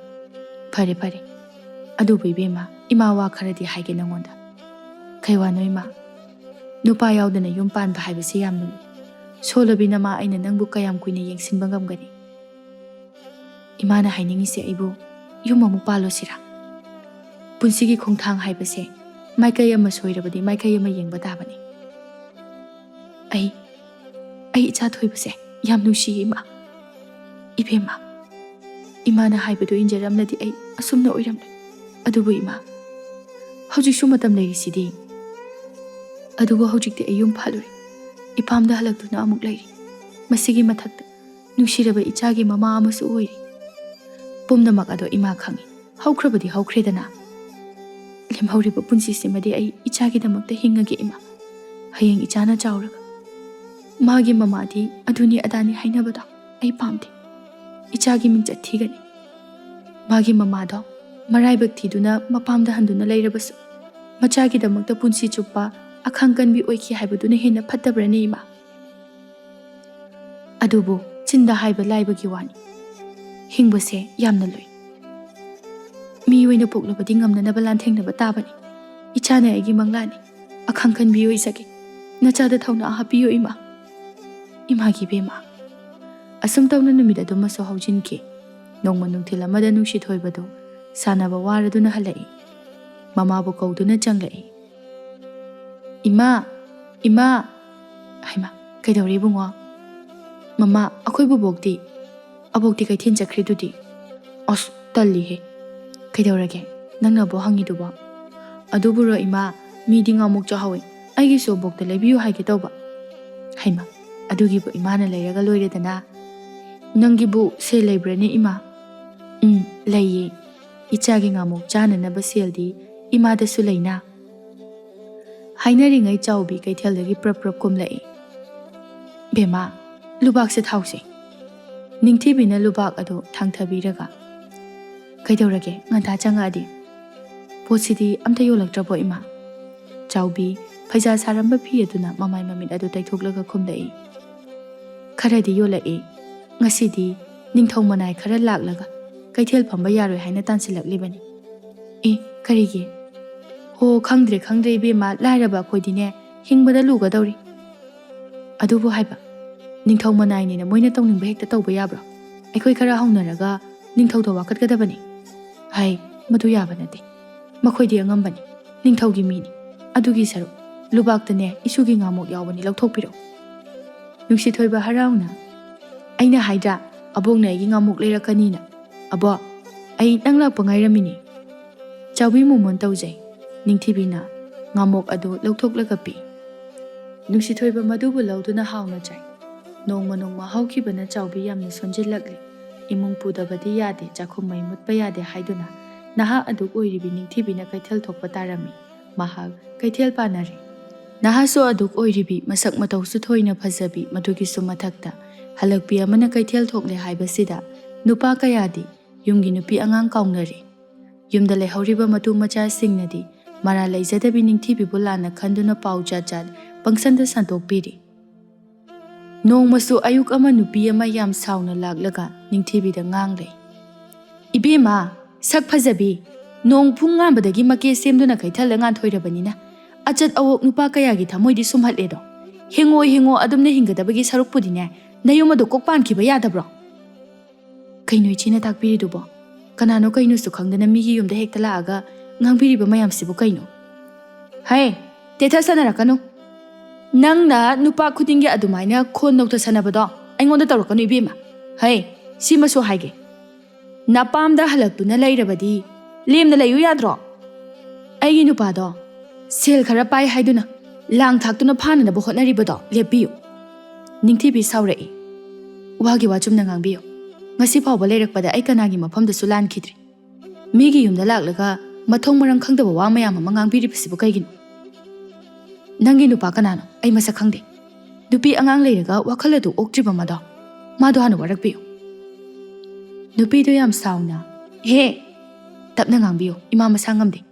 Speaker 1: Phare. Adubu bema, ima wa kharadi haige nangonda. Kaiwano ima. Nupa yaudana yum panba haibasi yamnu. Solabina ma aina nangbu kayam kuina yengsinba ngamgani. Imana hainingise aibu yum amu palo sira. Punsigi khongthang haibase maikay ama soirabadi maikay ama yengba tabani. Ai icha thoibase yam nusi ima. Ibema. Imana haibadu injaramnadi ai asumna oiramna. Adubu ima. Hawjiksu matam leirisidi. Adubu hawjikti ai yum phaluri. Ipamda halaktuna amuk leiri. Masigi mathakta nungsiraba ichagi mama amasu oiri. Pumnamak ado ima khangi. Hawkrabadi hawkredana. Lemhauriba punsi simadi ai ichagi damakta hingage ima. Hayeng ichana chawraga. Magi mamadi aduni adani hainabada ai pamdi. Ichagi mingja thigani. Magi mamado maraibak thiduna mapamda handuna leirabasu. Machagi damakta punsi chupa akhangkanbi oiki haibaduna hena phatabrani ima. Adubu chinda haiba laibagi wani. Hingbase yamna loi. Mi oina poklabadi ngamnanaba lanthengnaba tabani. Ichana aigi manglani. Akhangkanbi oisake. Nachada thawna hapiyo ima. Imagi bema. Asum tawna numida do maso haujinki. Nongma nungthil amada nungsi thoibado sanaba waraduna halai. Mamabu kauduna changlai. Ima. Haima, kaidawri bungo. Mama, akhoi bubokti. Abokti kai thin chakri dudi. Os talli he. Kaidawrage, nangna bo hangi duba. Aduburo ima, midi ngamuk chahawi. Aigi so bokta lebiyu haige tawba. Haima, adugi bu imana leiraga loiredana. Nangi bu se leibrani ima. Leiye. Ichagi ngamuk chana naba seldi imada su leina. Hainari ngai chawbi kaitheldagi prap kumlai. Bema, lubak se thawse. Ningthibina lubak ado thangthabiraga. Kaidawrage nganta changadi. Posidi amta yolaktrabo ima. Chawbi phaija saramba phi aduna mamai mamit adu taithoklaga khumlai. Kharadi yolai. Ngasidi ningthau manai khara laklaga kaithel phamba yaroi haina tansilaklibani. Karigi. Ho khangdre bema lairaba khoidine hingbada lugadawri. Adubu haiba. Ningthau manai ni na moina tawningba hekta tawba yabra. Aikhoi khara haunaraga ningthau da wakatgadabani. Hai, madu yaba nate. Makhoidi angambani. Ningthau gi mini. Adugi saru. Lubaktane isugi ngamuk yawbani lawthokpiro. Nungsithoi harauna. Aina haidra, abong na iging amuk lerakanina. Abo, ay nang lakpa ngairamini. Chawbi mumon taujay. Ningthibi na ngamok ado lauthok pi. Nungsithoi madubu lauduna hauna jay. Nongma haukhibana chawbi yamna sonjilakli. Imung pudabadi yade chakhum mai mutpa yade haiduna. Naha aduk oiribi ningthibi na kaithel thokpa tarami. Mahag kaithel panari. Naha so aduk oiribi masak matau su thoina phajabi madugi su mathakta. Halakpi amana kaithel thokle haibasida. Nupa kayadi yumgi nupi angang kaungnari. Yumda lehauriba matu macha singnadi. Mara laijadabi ningthibi bulana khanduna pau jajad pangsanda santokpiri. Nong masu ayuk ama nupi ama yam sauna laklaga ningthibi da ngangle. Ibema sak phajabi nong phung ngambadagi make semduna kaithal ngan thoirabanina achat awok nupa kayagi thamoidi sumhatledo. Hingo adumne hingadabagi sarukpudine nayumado kokpan khiba yadabro. Kainoi china takpiridubo. Kanano kaino su khangdana migi yumda hekta laaga ngangbiriba mayamsibu kaino. Hai, tetha sanarakanu. Nangna nupa khudingi adumaina khon nokta sanabado aingonda tawrakanu ibema. Hai, simasu haige. Napamda halakpuna lairabadi lemna layu yadro. Aigi nupado sel khara pai haiduna lang thaktuna phanana bo hotnaribado lepiyu. Ningthibi saurai. Wagi wachumna ngangbiyo. Ngasi phawba leirakpada ai kanagi mafamdasu lankhidri. Migi yumda laklaga mathong marang khangdaba wa mayam ama ngangbiribasibu kaigino. Nangi nupa kanano ai masak khangde. Nupi angang leiraga wakhal adu oktriba mado. Mado hanu warakbiyo. Nupi do yam sauna. He, tapna ngangbiyo ima masa ngamde.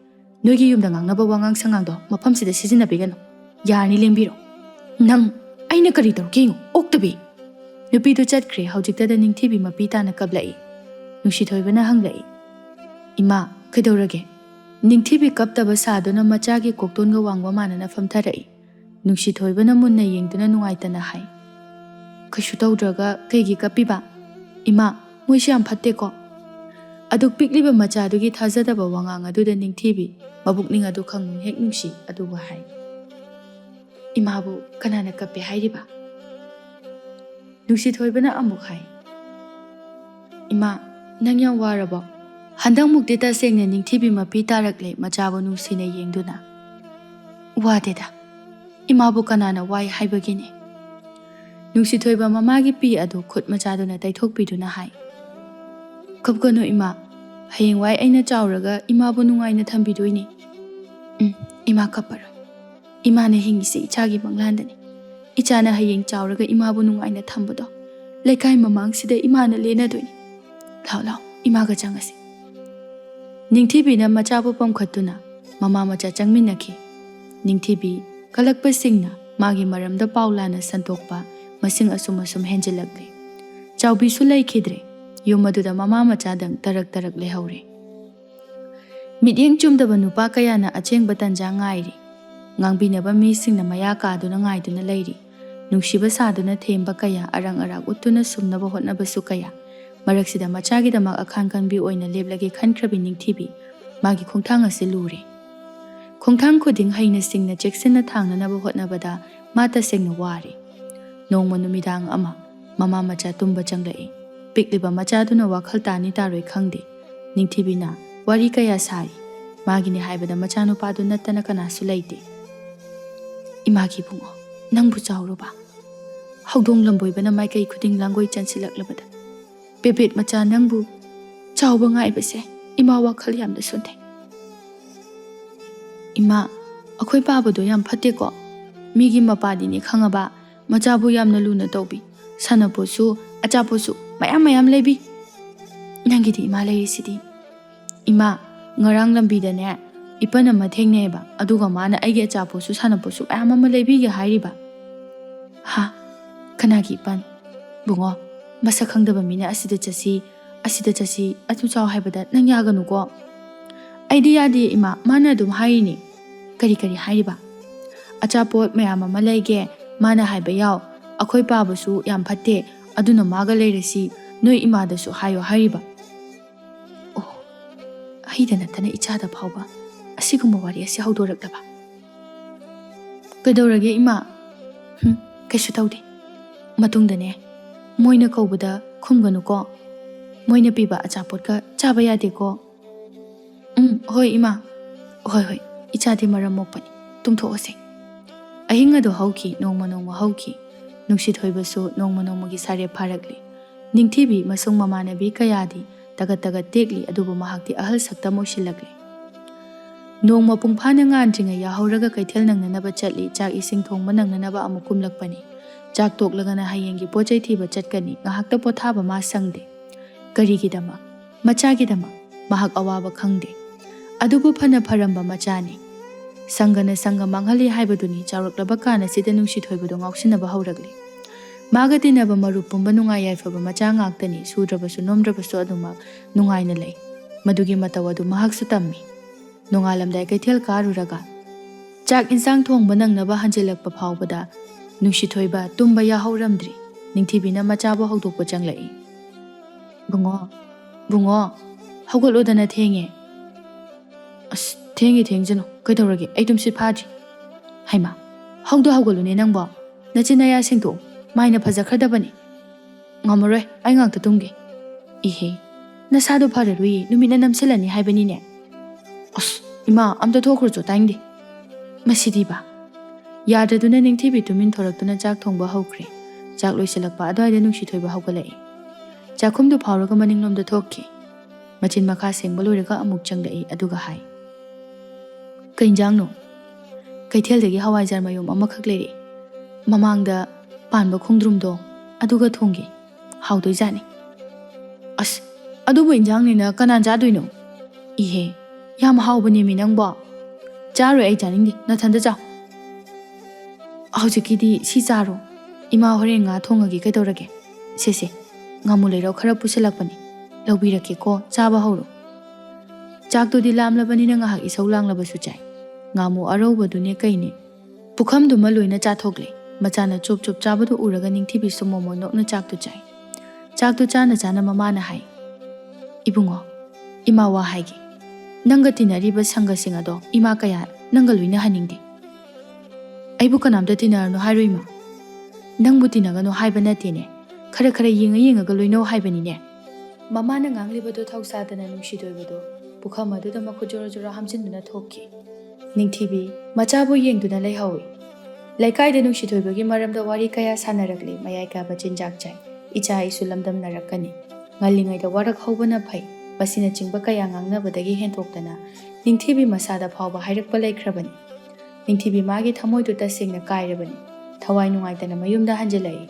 Speaker 1: Noigi yumda ngangnaba wangang sangangdo mafamsida sizinabigano. Yarni lembiro. Nang aina kari tawkingo oktabi. Nupi do chatkre haujiktada ningthibi mapita na kablai. Nungsithoibana hanglai. Ima kaidorage. Ningthibi kaptaba saduna machagi koktonga wangwa manana famtharai. Nungsithoibana munna yengduna nungaitana hai. Kaishu tawdraga kaigi kapiba. Ima moisi yam phatte ko. Aduk pikliba machadugi thajadaba wangang aduda ningthibi mabukning adu khangung hek nungsi aduba hai. Imabu kanana kape hairiba. Nungsithoibana amuk hai. Ima nang yang warabo. Handang mukdita sengna ningthibi mapi tarakle machabu nungsina yengduna. Wadeda. Imabu kanana wai haibagine. Nungsithoiba mamagi pi adu khut machaduna taithokpiduna hai. Kapkano ima hayeng wai aina chawraga imabu nungaina thambidoini. Ima kapara. Ima na hingisi ichagi banglandani. Ichana hayeng chawraga imabu nungaina thambado. Lekai mamangsida ima na lena doini. Lao imaga changasi. Ningthibi na machabu pamkhatuna mama macha changminaki. Ningthibi kalakpa singna magi maramda paulana santokpa masing asum henjilakle. Chawbi su laikhidre yumaduda mama machadang tarak lehaure. Midyeng chumdaba nupa kayana achengba tanja ngairi. Ngangbinaba mi singna maya kaduna ngaiduna leiri. Nungshiba saduna themba kaya arang utuna sumnaba hotnaba su kaya. Maraksida machagi damak akhan kanbi oina leblagi khankrabi ningthibi magi khongthang ase lure. Khongthang khuding haina singna cheksina thangnanaba hotnabada mata sengna wari. Nongma numidang ama mama macha tumba changlai. Pikliba machaduna wakhal tani taroi khangde. Ningthibi na wari kaya sari. Magini haibada machanu padu nattana kanasu laite. Imagi bungo nangbu chawruba. Hawdong lamboibana maikai khuding langoi chansilaklabada. Bebet macha nangbu chawba ngaibase ima wakhal yamda sunde. Ima akhoi babado yam phatte ko. Migi mapadini khangaba machabu yamna luna tawbi. Sanaposu achaposu mayam lebi. Nangidi ima leirisidi. Ima ngarang lambidane ipana mathengneba aduga mana aige achaposu sanaposu mayam ama lebi ge hairiba. Ha kanagi ipan bungo masak khangdaba mina asida chasi atu chaw haibada nang yaganu ko. Aidi yadi ima mana dum haini. Kari hairiba. Achapot mayam ama leige mana haiba yaw akhoi pabusu yam phatte aduna maga leirasi noi imadasu hayo hairiba. Oh haidana tana ichada phawba asigumba wari asi hawdoraklaba. Kadorage ima. Kaishu tawde. ꯃꯇꯨꯡꯗꯅꯦ ꯃꯣꯏꯅ ꯀꯧꯕꯗ ꯈꯨꯝꯒꯅꯨꯀꯣ ꯃꯣꯏꯅ ꯄꯤꯕ ꯑꯆꯥꯄꯣꯠꯀ ꯆꯥꯕ ꯌꯥꯗꯦꯀꯣ ꯍꯣꯏ 이마 ꯍꯣꯏ 이ꯆꯥꯗꯤ ꯃꯔꯝ ꯃꯣꯛꯄꯅꯤ ꯇꯨꯝꯊꯣꯛꯑꯁꯦ ꯑꯍꯤꯡ ꯑꯗꯨ ꯍꯧꯈꯤ ꯅꯣꯡꯃ ꯍꯧꯈꯤ ꯅꯨꯡꯁꯤꯊꯣꯏꯕꯁꯨ ꯅꯣꯡꯃꯒꯤ ꯁꯥꯔꯦꯞ ꯐꯥꯔꯛꯂꯤ ꯅꯤꯡꯊꯤꯕꯤ ꯃꯁꯨꯡ ꯃꯃꯥꯟꯅꯕꯤ ꯀꯌꯥꯗꯤ ꯇꯒꯠ ꯇꯦꯛꯂꯤ ꯑꯗꯨꯕꯨ ꯃꯍꯥꯛꯇꯤ ꯑꯍꯜ ꯁꯛꯇꯝ ꯑꯣꯏꯁꯤꯜꯂꯛꯂꯤ ꯅꯣꯡꯃ ꯄꯨꯡꯐꯥꯅ ꯉꯥꯟꯗ꯭ꯔꯤꯉꯩ ꯌꯥꯍꯧꯔꯒ ꯀꯩꯊꯦꯜ ꯅꯪꯅꯅꯕ ꯆꯠꯂꯤ ꯆꯥꯛ ꯏꯁꯤꯡ ꯊꯣꯡꯕ ꯅꯪꯅꯅꯕ ꯑꯃꯨꯛ ꯀꯨꯝꯂꯛꯄꯅꯤ ꯆꯥꯛ ꯇꯣꯛꯂꯒꯅ ꯍꯌꯦꯡꯒꯤ ꯄꯣꯠꯆꯩ ꯊꯤꯕ ꯆꯠꯀꯅꯤ ꯉꯥꯏꯍꯥꯛꯇ ꯄꯣꯊꯥꯕ ꯃꯥ ꯁꯪꯗꯦ ꯀꯔꯤꯒꯤꯗꯃꯛ ꯃꯆꯥꯒꯤꯗꯃꯛ ꯃꯍꯥꯛ ꯑꯋꯥꯕ ꯈꯪꯗꯦ ꯑꯗꯨꯕꯨ ꯐꯅ ꯐꯔꯝꯕ ꯃꯆꯥꯅꯤ ꯁꯪꯒꯅ ꯁꯪꯒ ꯃꯥꯡꯍꯜꯂꯤ ꯍꯥꯏꯕꯗꯨꯅꯤ ꯆꯥꯎꯔꯛꯂꯕ ꯀꯥꯟꯅꯁꯤꯗ ꯅꯨꯡꯁꯤꯊꯣꯏꯕꯗꯣ ꯉꯥꯎꯁꯤꯟꯅꯕ ꯍꯧꯔꯛꯂꯤ ꯃꯥꯒ ꯇꯤꯟꯅꯕ ꯃꯔꯨꯞ ꯄꯨꯝꯕ ꯅꯨꯡꯉꯥꯏ ꯌꯥꯏꯐꯕ ꯃꯆꯥ ꯉꯥꯛꯇꯅꯤ ꯁꯨꯗ꯭ꯔꯕꯁꯨ ꯅꯣꯝꯗ꯭ꯔꯕꯁꯨ ꯑꯗꯨꯃꯛ ꯅꯨꯡꯉꯥꯏꯅ ꯂꯩ ꯃꯗꯨꯒꯤ ꯃꯇꯧ ꯑꯗꯨ ꯃꯍꯥꯛꯁꯨ ꯇꯝꯃꯤ ꯅꯣꯡꯉꯥꯜꯂꯝꯗꯥꯏ ꯀꯩꯊꯦꯜ ꯀꯥꯔꯨꯔꯒ ꯆꯥꯛ ꯏꯟꯁꯥꯡ ꯊꯣꯡꯕ ꯅꯪꯅꯕ ꯍꯟꯖꯤꯜꯂꯛꯄ ꯐꯥꯎꯕꯗ ꯅꯨꯡꯁꯤꯊꯣꯏꯕ ꯇꯨꯝꯕ ꯌꯥꯍꯧꯔꯝꯗ꯭ꯔꯤ ꯅꯤꯡꯊꯤꯕꯤꯅ ꯃꯆꯥꯕꯨ ꯍꯧꯗꯣꯛꯄ ꯆꯪꯂꯛꯏ ꯕꯨꯡꯉꯣ ꯍꯧꯒꯠꯂꯣꯗꯅ ꯊꯦꯡꯉꯦ ꯑꯁ ꯊꯦꯡꯖꯅꯨ ꯀꯩꯗꯧꯔꯒꯦ ꯑꯩ ꯇꯨꯝꯁꯤꯠ ꯐꯥꯗ꯭ꯔꯤ ꯍꯩꯃꯥ ꯍꯧꯒꯠꯂꯨꯅꯦ ꯅꯪꯕꯣ ꯅꯆꯤꯟ ꯅꯌꯥ ꯁꯦꯡꯇꯣꯛ ꯃꯥꯏꯅ ꯐꯖꯈ꯭ꯔꯗꯕꯅꯤ ꯉꯝꯃꯔꯣꯏ ꯑꯩ ꯉꯥꯛꯇ ꯇꯨꯝꯒꯦ ꯏꯍꯦ ꯅꯁꯥꯗꯣ ꯐꯔꯔꯣꯏꯌꯦ ꯅꯨꯃꯤꯠꯅ ꯅꯝꯁꯤꯜꯂꯅꯤ ꯍꯥꯏꯕꯅꯤꯅꯦ ꯑꯁ ꯏꯃꯥ ꯑꯝꯇ ꯊꯣꯛꯈ꯭ꯔꯣꯆꯣ ꯇꯥꯏꯡꯗꯦ ꯃꯁꯤꯗꯤꯕ ꯌꯥꯗ꯭ꯔꯗꯨꯅ ꯅꯤꯡꯊꯤꯕꯤ ꯇꯨꯃꯤꯟ ꯊꯣꯔꯛꯇꯨꯅ ꯆꯥꯛ ꯊꯣꯡꯕ ꯍꯧꯈ꯭ꯔꯦ ꯆꯥꯛ ꯂꯣꯏꯁꯤꯜꯂꯛꯄ ꯑꯗꯨꯋꯥꯏꯗ ꯅꯨꯡꯁꯤꯊꯣꯏꯕ ꯍꯧꯒꯠꯂꯛꯏ ꯆꯥꯛꯈꯨꯝꯗꯨ ꯐꯥꯎꯔꯒ ꯃꯅꯤꯡꯂꯣꯝꯗ ꯊꯣꯛꯈꯤ ꯃꯆꯤꯟ ꯃꯈꯥ ꯁꯦꯡꯕ ꯂꯣꯏꯔꯒ ꯑꯃꯨꯛ ꯆꯪꯂꯛꯏ ꯑꯗꯨꯒ ꯍꯥꯏ ꯀꯩ ꯏꯟꯖꯥꯡꯅꯣ ꯀꯩꯊꯦꯜꯗꯒꯤ ꯍꯋꯥꯏꯖꯥꯔ ꯃꯌꯨꯝ ꯑꯃꯈꯛ ꯂꯩꯔꯛꯏ ꯃꯃꯥꯡꯗ ꯄꯥꯟꯕ ꯈꯣꯡꯗ꯭ꯔꯨꯝꯗꯣ ꯑꯗꯨꯒ ꯊꯣꯡꯒꯦ ꯍꯥꯎꯗꯣꯏꯖꯥꯠꯅꯤ ꯑꯁ ꯑꯗꯨꯕꯨ ꯏꯟꯖꯥꯡꯅꯤꯅ ꯀꯅꯥ ꯆꯥꯗꯣꯏꯅꯣ 이해 ꯌꯥꯝ ꯍꯥꯎꯕꯅꯦꯃꯤ ꯅꯪꯕꯣ ꯆꯥꯔꯣꯏ ꯑꯩ ꯆꯥꯅꯤꯡꯗꯦ ꯅꯊꯟꯗ ꯆꯥꯎ ꯍꯧꯖꯤꯛꯀꯤꯗꯤ ꯁꯤ ꯆꯥꯔꯣ ꯏꯃꯥ ꯍꯣꯔꯦꯟ ꯉꯥ ꯊꯣꯡꯉꯒꯦ ꯀꯩꯗꯧꯔꯒꯦ ꯁꯦ ꯉꯥꯃꯨ ꯂꯩꯔꯧ ꯈꯔ ꯄꯨꯁꯤꯜꯂꯛꯄꯅꯤ ꯂꯧꯕꯤꯔꯛꯀꯦꯀꯣ ꯆꯥꯕ ꯍꯧꯔꯣ ꯆꯥꯛꯇꯨꯗꯤ ꯂꯥꯝꯂꯕꯅꯤꯅ ꯉꯥꯏꯍꯥꯛ ꯏꯁꯧ ꯂꯥꯡꯂꯕꯁꯨ ꯆꯥꯏ ꯉꯥꯃꯨ ꯑꯔꯧꯕꯗꯨꯅꯦ ꯀꯩꯅꯦ ꯄꯨꯈꯝꯗꯨꯃ ꯂꯣꯏꯅ ꯆꯥꯊꯣꯛꯂꯦ ꯃꯆꯥꯅ ꯆꯣꯞ ꯆꯥꯕꯗꯨ ꯎꯔꯒ ꯅꯤꯡꯊꯤꯕꯤꯁꯨ ꯃꯣꯃꯣ ꯅꯣꯛꯅ ꯆꯥꯛꯇꯨ ꯆꯥꯏ ꯆꯥꯛꯇꯨ ꯆꯥꯅ ꯃꯃꯥꯅ ꯍꯥꯏ 이bungo 이마 와 하이게 ꯅꯪꯒ ꯇꯤꯟꯅꯔꯤꯕ ꯁꯪꯒꯁꯤꯡ ꯑꯗꯣ ꯏꯃꯥ ꯀꯌꯥ ꯅꯪꯒ ꯂꯣꯏꯅꯍꯟꯅꯤꯡꯗꯦ ꯑꯩꯕꯨ ꯀꯅꯥꯝꯇ ꯇꯤꯟꯅꯔꯅꯣ ꯍꯥꯏꯔꯣ ꯏꯃꯥ ꯅꯪꯕꯨ ꯇꯤꯟꯅꯒꯅꯣ ꯍꯥꯏꯕ ꯅꯠꯇꯦꯅꯦ ꯈꯔ ꯌꯦꯡꯉꯒ ꯂꯣꯏꯅꯧ ꯍꯥꯏꯕꯅꯤꯅꯦ ꯃꯃꯥꯅ ꯉꯥꯡꯂꯤꯕꯗꯣ ꯊꯧꯁꯥꯗꯅ ꯅꯨꯡꯁꯤꯊꯣꯏꯕꯗꯣ ꯄꯨꯈꯝ ꯑꯗꯨꯗ ꯃꯈꯨꯠ ꯖꯣꯔꯣ ꯍꯥꯝꯖꯤꯟꯗꯨꯅ ꯊꯣꯛꯈꯤ ꯅꯤꯡꯊꯤꯕꯤ ꯃꯆꯥꯕꯨ ꯌꯦꯡꯗꯨꯅ ꯂꯩꯍꯧꯏ ꯂꯩꯀꯥꯏꯗ ꯅꯨꯡꯁꯤꯊꯣꯏꯕꯒꯤ ꯃꯔꯝꯗ ꯋꯥꯔꯤ ꯀꯌꯥ ꯁꯥꯟꯅꯔꯛꯂꯤ ꯃꯌꯥꯏ ꯀꯥꯕ ꯆꯤꯟꯖꯥꯛ ꯆꯥꯏ ꯏꯆꯥ ꯏꯁꯨ ꯂꯝꯗꯝꯅꯔꯛꯀꯅꯤ ꯉꯜꯂꯤꯉꯩꯗ ꯋꯥꯔꯛ ꯍꯧꯕꯅ ꯐꯩ ꯃꯁꯤꯅꯆꯤꯡꯕ ꯀꯌꯥ ꯉꯥꯡꯅꯕꯗꯒꯤ ꯍꯦꯟꯗꯣꯛꯇꯅ ꯅꯤꯡꯊꯤꯕꯤ ꯃꯁꯥꯗ ꯐꯥꯎꯕ ꯍꯥꯏꯔꯛꯄ ꯂꯩꯈ꯭ꯔꯕꯅꯤ ꯅꯤꯡꯊꯤꯕꯤ ꯃꯥꯒꯤ ꯊꯃꯣꯏꯗꯨ ꯇꯁꯦꯡꯅ ꯀꯥꯏꯔꯕꯅꯤ ꯊꯋꯥꯏ ꯅꯨꯡꯉꯥꯏꯇꯅ ꯃꯌꯨꯝꯗ ꯍꯟꯖꯤꯜꯂꯛꯏ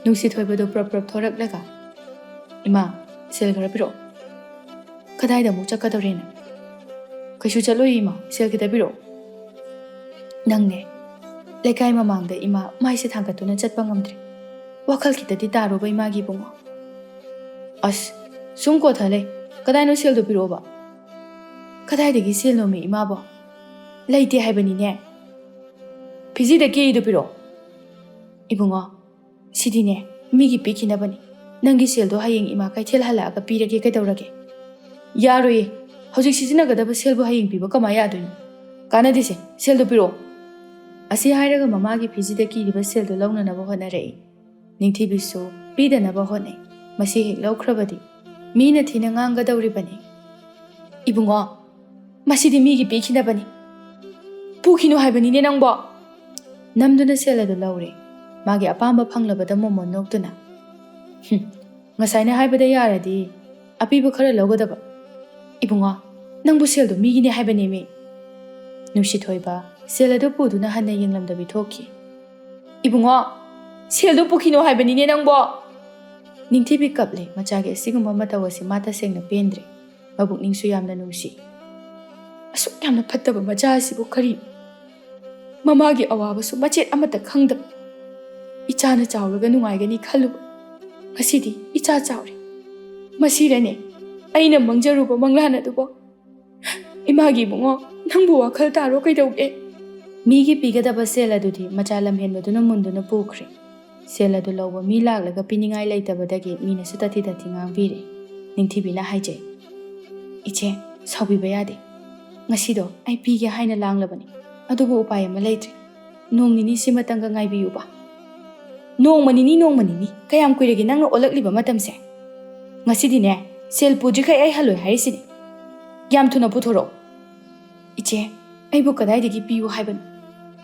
Speaker 1: ꯅꯨꯡꯁꯤꯊꯣꯏꯕꯗꯨ ꯄ꯭ꯔꯞ ꯊꯣꯔꯛꯂꯒ ꯏꯃꯥ ꯁꯦꯜ ꯈꯔ ꯄꯤꯔꯛꯑꯣ ꯀꯗꯥꯏꯗ ꯑꯃꯨꯛ ꯆꯠꯀꯗꯧꯔꯦꯅ ꯀꯩꯁꯨ ꯆꯠꯂꯣꯏ ꯏꯃꯥ ꯁꯦꯜ ꯈꯤꯇ ꯄꯤꯔꯛꯑꯣ ꯅꯪꯅꯦ ꯂꯩꯀꯥꯏ ꯃꯃꯥꯡꯗ ꯏꯃꯥ ꯃꯥꯏꯁꯦ ꯊꯥꯡꯒꯠꯇꯨꯅ ꯆꯠꯄ ꯉꯝꯗ꯭ꯔꯦ ꯋꯥꯈꯜ ꯈꯤꯇꯗꯤ ꯇꯥꯔꯣꯕ ꯏꯃꯥꯒꯤ ꯏꯕꯨꯡꯉꯣ ꯑꯁ ꯁꯨꯝ ꯀꯣꯊ ꯂꯩ ꯀꯗꯥꯏꯅꯣ ꯁꯦꯜꯗꯣ ꯄꯤꯔꯛꯑꯣꯕ ꯀꯗꯥꯏꯗꯒꯤ ꯁꯦꯜꯅꯣꯃꯤ ꯏꯃꯥꯕꯣ ꯂꯩꯇꯦ ꯍꯥꯏꯕꯅꯤꯅꯦ ꯐꯤꯖꯤꯗ ꯀꯦꯔꯤꯗꯣ ꯄꯤꯔꯛꯑꯣ 이bungo 시디네 미기 삐키나버니 ꯅꯪꯒꯤ ꯁꯦꯜꯗꯣ ꯍꯌꯦꯡ ꯏꯃꯥ ꯀꯩꯊꯦꯜ ꯍꯜꯂꯛꯑꯒ ꯄꯤꯔꯒꯦ ꯀꯩꯗꯧꯔꯒꯦ ꯌꯥꯔꯣꯏꯌꯦ ꯍꯧꯖꯤꯛ ꯁꯤꯖꯤꯟꯅꯒꯗꯕ ꯁꯦꯜꯕꯨ ꯍꯌꯦꯡ ꯄꯤꯕ ꯀꯃꯥꯏ ꯌꯥꯗꯣꯏꯅꯣ ꯀꯥꯟꯅꯗꯦꯁꯦ ꯁꯦꯜꯗꯣ ꯄꯤꯔꯛꯑꯣ ꯑꯁꯤ ꯍꯥꯏꯔꯒ ꯃꯃꯥꯒꯤ ꯐꯤꯖꯤꯗ ꯀꯤꯔꯤꯕ ꯁꯦꯜꯗꯣ ꯂꯧꯅꯅꯕ ꯍꯣꯠꯅꯔꯛꯏ ꯅꯤꯡꯊꯤꯕꯤꯁꯨ ꯄꯤꯗꯅꯕ ꯍꯣꯠꯅꯩ ꯃꯁꯤ ꯍꯦꯛ ꯂꯧꯈ꯭ꯔꯕꯗꯤ ꯃꯤꯅ ꯊꯤꯅ ꯉꯥꯡꯒꯗꯧꯔꯤꯕꯅꯤ 이bungo ꯃꯁꯤꯗꯤ ꯃꯤꯒꯤ ꯄꯤꯈꯤꯅꯕꯅꯤ ꯄꯨꯈꯤꯅꯨ ꯍꯥꯏꯕꯅꯤꯅꯦ ꯅꯪꯕꯣ ꯅꯝꯗꯨꯅ ꯁꯦꯜ ꯑꯗꯨ ꯂꯧꯔꯦ ꯃꯥꯒꯤ ꯑꯄꯥꯝꯕ ꯐꯪꯂꯕꯗ ꯃꯣꯃꯣ ꯅꯣꯛꯇꯨꯅ ꯉꯁꯥꯏꯅ ꯍꯥꯏꯕꯗ ꯌꯥꯔꯗꯤ ꯑꯄꯤꯕ ꯈꯔ ꯂꯧꯒꯗꯕ 이bungo ꯅꯪꯕꯨ ꯁꯦꯜꯗꯣ ꯃꯤꯒꯤꯅꯦ ꯍꯥꯏꯕꯅꯦꯃꯤ ꯅꯨꯡꯁꯤꯊꯣꯏꯕ ꯁꯦꯜ ꯑꯗꯨ ꯄꯨꯗꯨꯅ ꯍꯟꯅ ꯌꯦꯡꯂꯝꯗꯕꯤ ꯊꯣꯛꯈꯤ 이bungo ꯁꯦꯜꯗꯣ ꯄꯨꯈꯤꯅꯨ ꯍꯥꯏꯕꯅꯤꯅꯦ ꯅꯪꯕꯣ ꯅꯤꯡꯊꯤꯕꯤ ꯀꯞꯂꯦ ꯃꯆꯥꯒꯤ ꯑꯁꯤꯒꯨꯝꯕ ꯃꯇꯧ ꯑꯁꯤ ꯃꯥ ꯇꯁꯦꯡꯅ ꯄꯦꯟꯗ꯭ꯔꯦ ꯃꯕꯨꯛꯅꯤꯡꯁꯨ ꯌꯥꯝꯅ ꯅꯨꯡꯁꯤ ꯑꯁꯨꯛ ꯌꯥꯝꯅ ꯐꯠꯇꯕ ꯃꯆꯥ ꯑꯁꯤꯕꯨ ꯀꯔꯤ ꯃꯃꯥꯒꯤ ꯑꯋꯥꯕꯁꯨ ꯃꯆꯦꯠ ꯑꯃꯠꯇ ꯈꯪꯗꯕ ꯏꯆꯥꯅ ꯆꯥꯎꯔꯒ ꯅꯨꯡꯉꯥꯏꯒꯅꯤ ꯈꯜꯂꯨꯕ ꯉꯁꯤꯗꯤ ꯏꯆꯥ ꯆꯥꯎꯔꯦ ꯃꯁꯤꯔꯅꯦ ꯑꯩꯅ ꯃꯪꯖꯔꯨꯕ ꯃꯪꯂꯥꯟ ꯑꯗꯨꯕꯣ ꯏꯃꯥꯒꯤ ꯏꯕꯨꯡꯉꯣ ꯅꯪꯕꯨ ꯋꯥꯈꯜ ꯇꯥꯔꯣ ꯀꯩꯗꯧꯒꯦ ꯃꯤꯒꯤ ꯄꯤꯒꯗꯕ ꯁꯦꯜ ꯑꯗꯨꯗꯤ ꯃꯆꯥ ꯂꯝꯍꯦꯟꯕꯗꯨꯅ ꯃꯨꯟꯗꯨꯅ ꯄꯨꯈ꯭ꯔꯦ ꯁꯦꯜ ꯑꯗꯨ ꯂꯧꯕ ꯃꯤ ꯂꯥꯛꯂꯒ ꯄꯤꯅꯤꯡꯉꯥꯏ ꯂꯩꯇꯕꯗꯒꯤ ꯃꯤꯅꯁꯨ ꯇꯊꯤ ꯉꯥꯡꯕꯤꯔꯦ ꯅꯤꯡꯊꯤꯕꯤꯅ ꯍꯥꯏꯖꯩ ꯏꯆꯦ ꯁꯥꯎꯕꯤꯕ ꯌꯥꯗꯦ ꯉꯁꯤꯗꯣ ꯑꯩ ꯄꯤꯒꯦ ꯍꯥꯏꯅ ꯂꯥꯡꯂꯕꯅꯤ ꯑꯗꯨꯕꯨ ꯎꯄꯥꯏ ꯑꯃ ꯂꯩꯇ꯭ꯔꯦ ꯅꯣꯡ ꯅꯤꯅꯤ ꯁꯤꯃꯇꯪꯒ ꯉꯥꯏꯕꯤꯌꯨꯕ
Speaker 2: Nong manini kayam kuiregi nangna olakliba matamse. Ngasidine sel pudrikai ai haloi harisini. Yam thuna puthoro. Iche, aibu kadaidagi piyu haiban.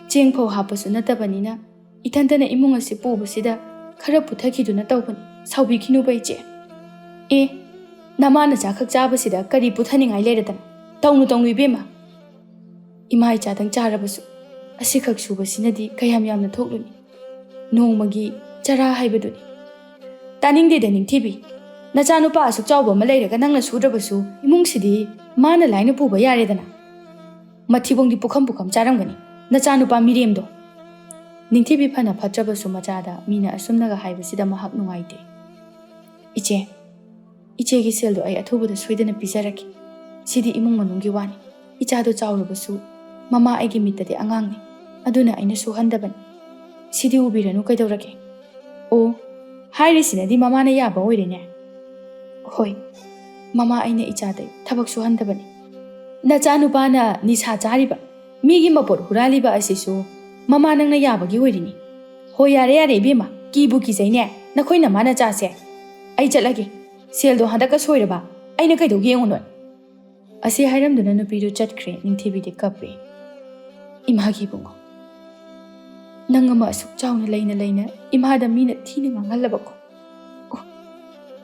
Speaker 2: Cheng phau hapasu natabanina itantana imung asi pubasida khara puthakiduna tawbani. Saubi khinuba iche. Namana chakhak chabasida kari puthaningai leiradana. Tawnu ibema. Ima ichadang charabasu. Asikhak subasinadi kayam yamna thokluni. Nongmagi chara haibaduni. Taningdeda ningthibi. Nachanupa asuk chawba ma leiraga nangna sudrabasu imungsidi mana laina puba yaredana. Mathibongdi pukham charamgani. Nachanupa miremdo. Ningthibi phana phatrabasu machada mina asumnaga haibasida mahak nungaite. Ichegi seldo ai athubada soidana pizaraki. Sidi imung manunggi wani. Ichado chawrabasu mama aigi mittade angangni. Aduna aina suhandabani. Sidi ubiranu kaidawrake. Hairisina di mama na yaba oirene. Hoi, mama aina ichadai thabak suhandabani. Nachanupa na nisa chariba. Migi mapor huraliba asisu mama nangna yabagi oirini. Hoi yare ibema kibu kizaine nakhoina mana chase. Ai chatlage. Seldo handaka soiraba aina kaidawgi yengonoi. Asi hairamduna nupidu chatkre ningthibidi kappe. Imagi bungo. Nangama asuk chawna leina imada mina thina ngangalabako.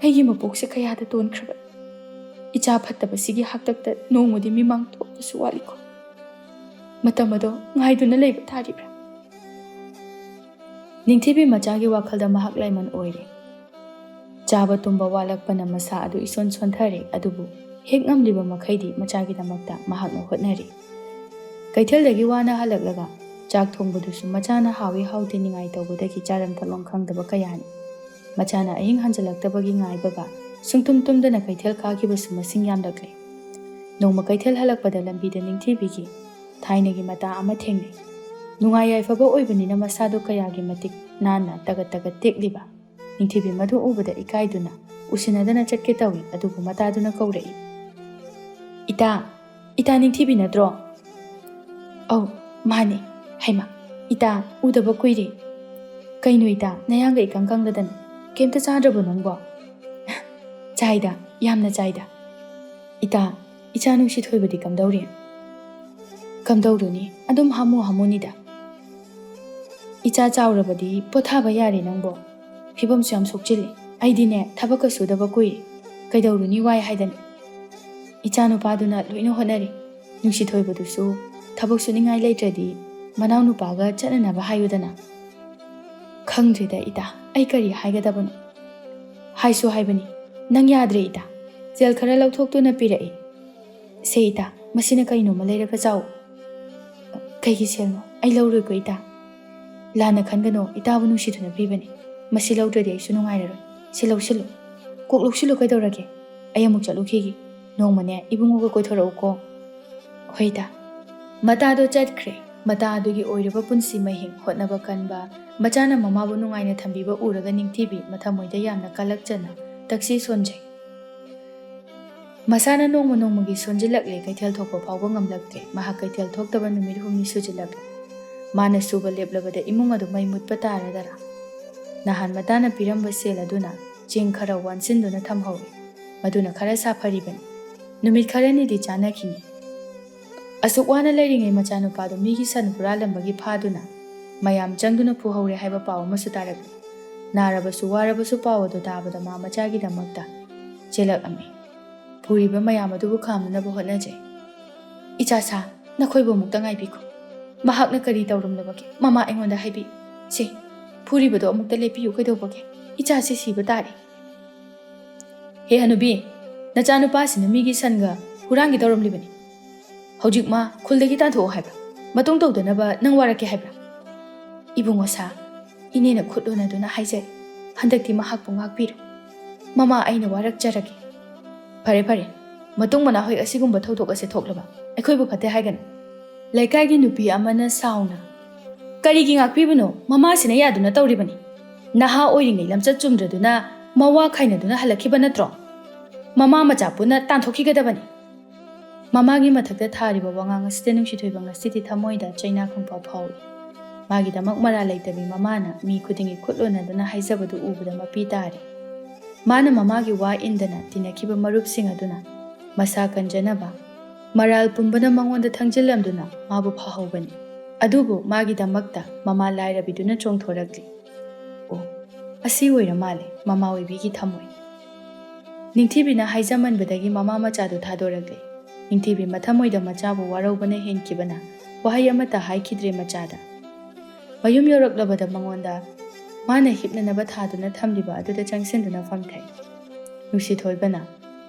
Speaker 2: Aigi mapokse kayada tonkraba. Icha phattabasigi haktakta nongmodi mimang thoktasu waliko. Matamado ngaiduna leiba tharibra. Ningthibi machagi wakhalda mahak laiman oire. Chaba tumba walakpana masa adu ison sonthare adubu hek ngamliba makhaidi machagi damakta mahakna hotnari. Kaitheldagi wana halaklaga chak thongbadusu machana hawi hauti ningai tawbadagi charam thalong khangdaba kayani. Machana ahing hanjalaktabagi ngaibaga sungtum tumdana kaithel kagibasu masing yamlakle. Nongma kaithel halakpada lambida ningthibigi thainagi mata ama thengnai. Nungai yaifaba oibanina masado kayagi matik nana tagat tekliba. Ningthibi madu ubada ikaiduna usinadana chatke tawi adubu mataduna kaurai. Ita ningthibi nadro. Mani, haima. Ita udaba kuire. Kainu ita nayanga ikangkangladana. Kemta chadrabu nangbo. Chaida, yamna chaida. Ita, icha nungsi thoibadi kamdauri. Kamdauruni, adum hamunida. Icha chawrabadi pothaba yari nangbo. Fibam suyam sokchili. Aidine thabaka sudaba kuire. Kaidauruni wai haidani. Icha nupaduna loino honari. Nungsi thoibadusu thabak suningai leitradi manau nupaga chananaba hayudana. Khangdrida ita ai kari haigadabani. Haisu haibani. Nang yadre ita. Jel khara lauthoktu pirai. Se ita masina kaino malairaga chaw. Kaigi selno ai lauroi ko ita. Lana khangano ita bu nusiduna pibani. Masi lautradi ai sunungairaroi. Silau. Kok luksilu kaidawrage. Ai amuk chalukhigi. Nongmane ibungoga koithorauko. Hoida. Matado chatkre. Matadugi oiraba punsi mahing hotnaba kanba. Machana mamabu nungaina thambiba uraga ningthibi mathamoida yamna kalakchana taksi sonjai. Masana nongmagi sonjilakle kaithel thokpa phawba ngamlaktre. Mahak kaithel thoktaba numit humni sujilakle. Mana suba leplabada imung adu mai mutpa taradara. Nahan matana piramba sel aduna cheng khara wansinduna thamhawi. Maduna khara safaribani. Numit kharani di chanakhini. Asuk wana leiringai machanupado migi san huralambagi phaduna mayam changduna puhaure haiba paw amasu tarak narabasu warabasu paw adu tabada ma machagi damakta chelak ami puriba mayam adubu khamnaba hotnajai. Icha sa nakhoibo mukta ngaibiko mahakna kari tawrumlabage mama aingonda haibi se puribado amukta lepiyu kaidobage icha se siba tari. He hanubi nachanupa sina migi sanga hurangi tawrumlibani. Hojik ma khulda kita tho haibra matung tau dana ba nang warake haibra ibungo sa ine na khudona duna haijai handakti mahak pungak piru mama aina warak jarake pare matung mana hoi asigumba thauthok ase thoklaba akhoi bu phate haigan laikai gi nupi amana sauna kari gi ngak pibuno mama sina yaduna tawribani naha oiringai lamchat chumdraduna mawa khaina duna halakhiba natro mama macha puna tanthokhigadabani. Mamagi mathakta thariba wangang asite nungsi thoibang asiti thamoida chaina khangpau phau. ꯃꯥꯒꯤꯗꯃꯛ ꯃꯔꯥꯜ ꯂꯩꯇꯕꯤ ꯃꯃꯥꯅ ꯃꯤ ꯈꯨꯗꯤꯡꯒꯤ ꯈꯨꯠꯂꯣꯟꯅꯗꯨꯅ ꯍꯥꯏꯖꯕꯗꯨ ꯎꯕꯗ ꯃꯄꯤ ꯇꯥꯔꯦ꯫ ꯃꯥꯅ ꯃꯃꯥꯒꯤ ꯋꯥ ꯏꯟꯗꯅ ꯇꯤꯟꯅꯈꯤꯕ ꯃꯔꯨꯞꯁꯤꯡ ꯑꯗꯨꯅ ꯃꯁꯥ ꯀꯟꯖꯅꯕ ꯃꯔꯥꯜ ꯄꯨꯝꯕꯅ ꯃꯉꯣꯟꯗ ꯊꯪꯖꯤꯜꯂꯝꯗꯨꯅ ꯃꯥꯕꯨ ꯐꯍꯧꯕꯅꯤ꯫ ꯑꯗꯨꯕꯨ ꯃꯥꯒꯤꯗꯃꯛꯇ ꯃꯃꯥ ꯂꯥꯏꯔꯕꯤꯗꯨꯅ ꯆꯣꯡꯊꯣꯔꯛꯂꯤ꯫ ꯑꯣ, ꯑꯁꯤ ꯑꯣꯏꯔ ꯃꯥꯜꯂꯦ ꯃꯃꯥ ꯑꯣꯏꯕꯤꯒꯤ ꯊꯝꯃꯣꯏ꯫ ꯅꯤꯡꯊꯤꯕꯤꯅ ꯍꯥꯏꯖꯃꯟꯕꯗꯒꯤ ꯃꯃꯥ ꯃꯆꯥꯗꯨ ꯊꯥꯗꯣꯔꯛꯂꯦ꯫ ꯅꯤꯡꯊꯤꯕꯤ ꯃꯊꯃꯣꯏꯗ ꯃꯆꯥꯕꯨ ꯋꯥꯔꯧꯕꯅ ꯍꯦꯟꯈꯤꯕꯅ ꯋꯥꯍꯩ ꯑꯃꯠꯇ ꯍꯥꯏꯈꯤꯗ꯭ꯔꯦ ꯃꯆꯥꯗ꯫ ꯃꯌꯨꯝ ꯌꯧꯔꯛꯂꯕꯗ ꯃꯉꯣꯟꯗ ꯃꯥꯅ ꯍꯤꯞꯅꯅꯕ ꯊꯥꯗꯨꯅ ꯊꯝꯂꯤꯕ ꯑꯗꯨꯗ ꯆꯪꯁꯤꯟꯗꯨꯅ ꯐꯝꯊꯩ꯫ ꯅꯨꯡꯁꯤꯊꯣꯏꯕꯅ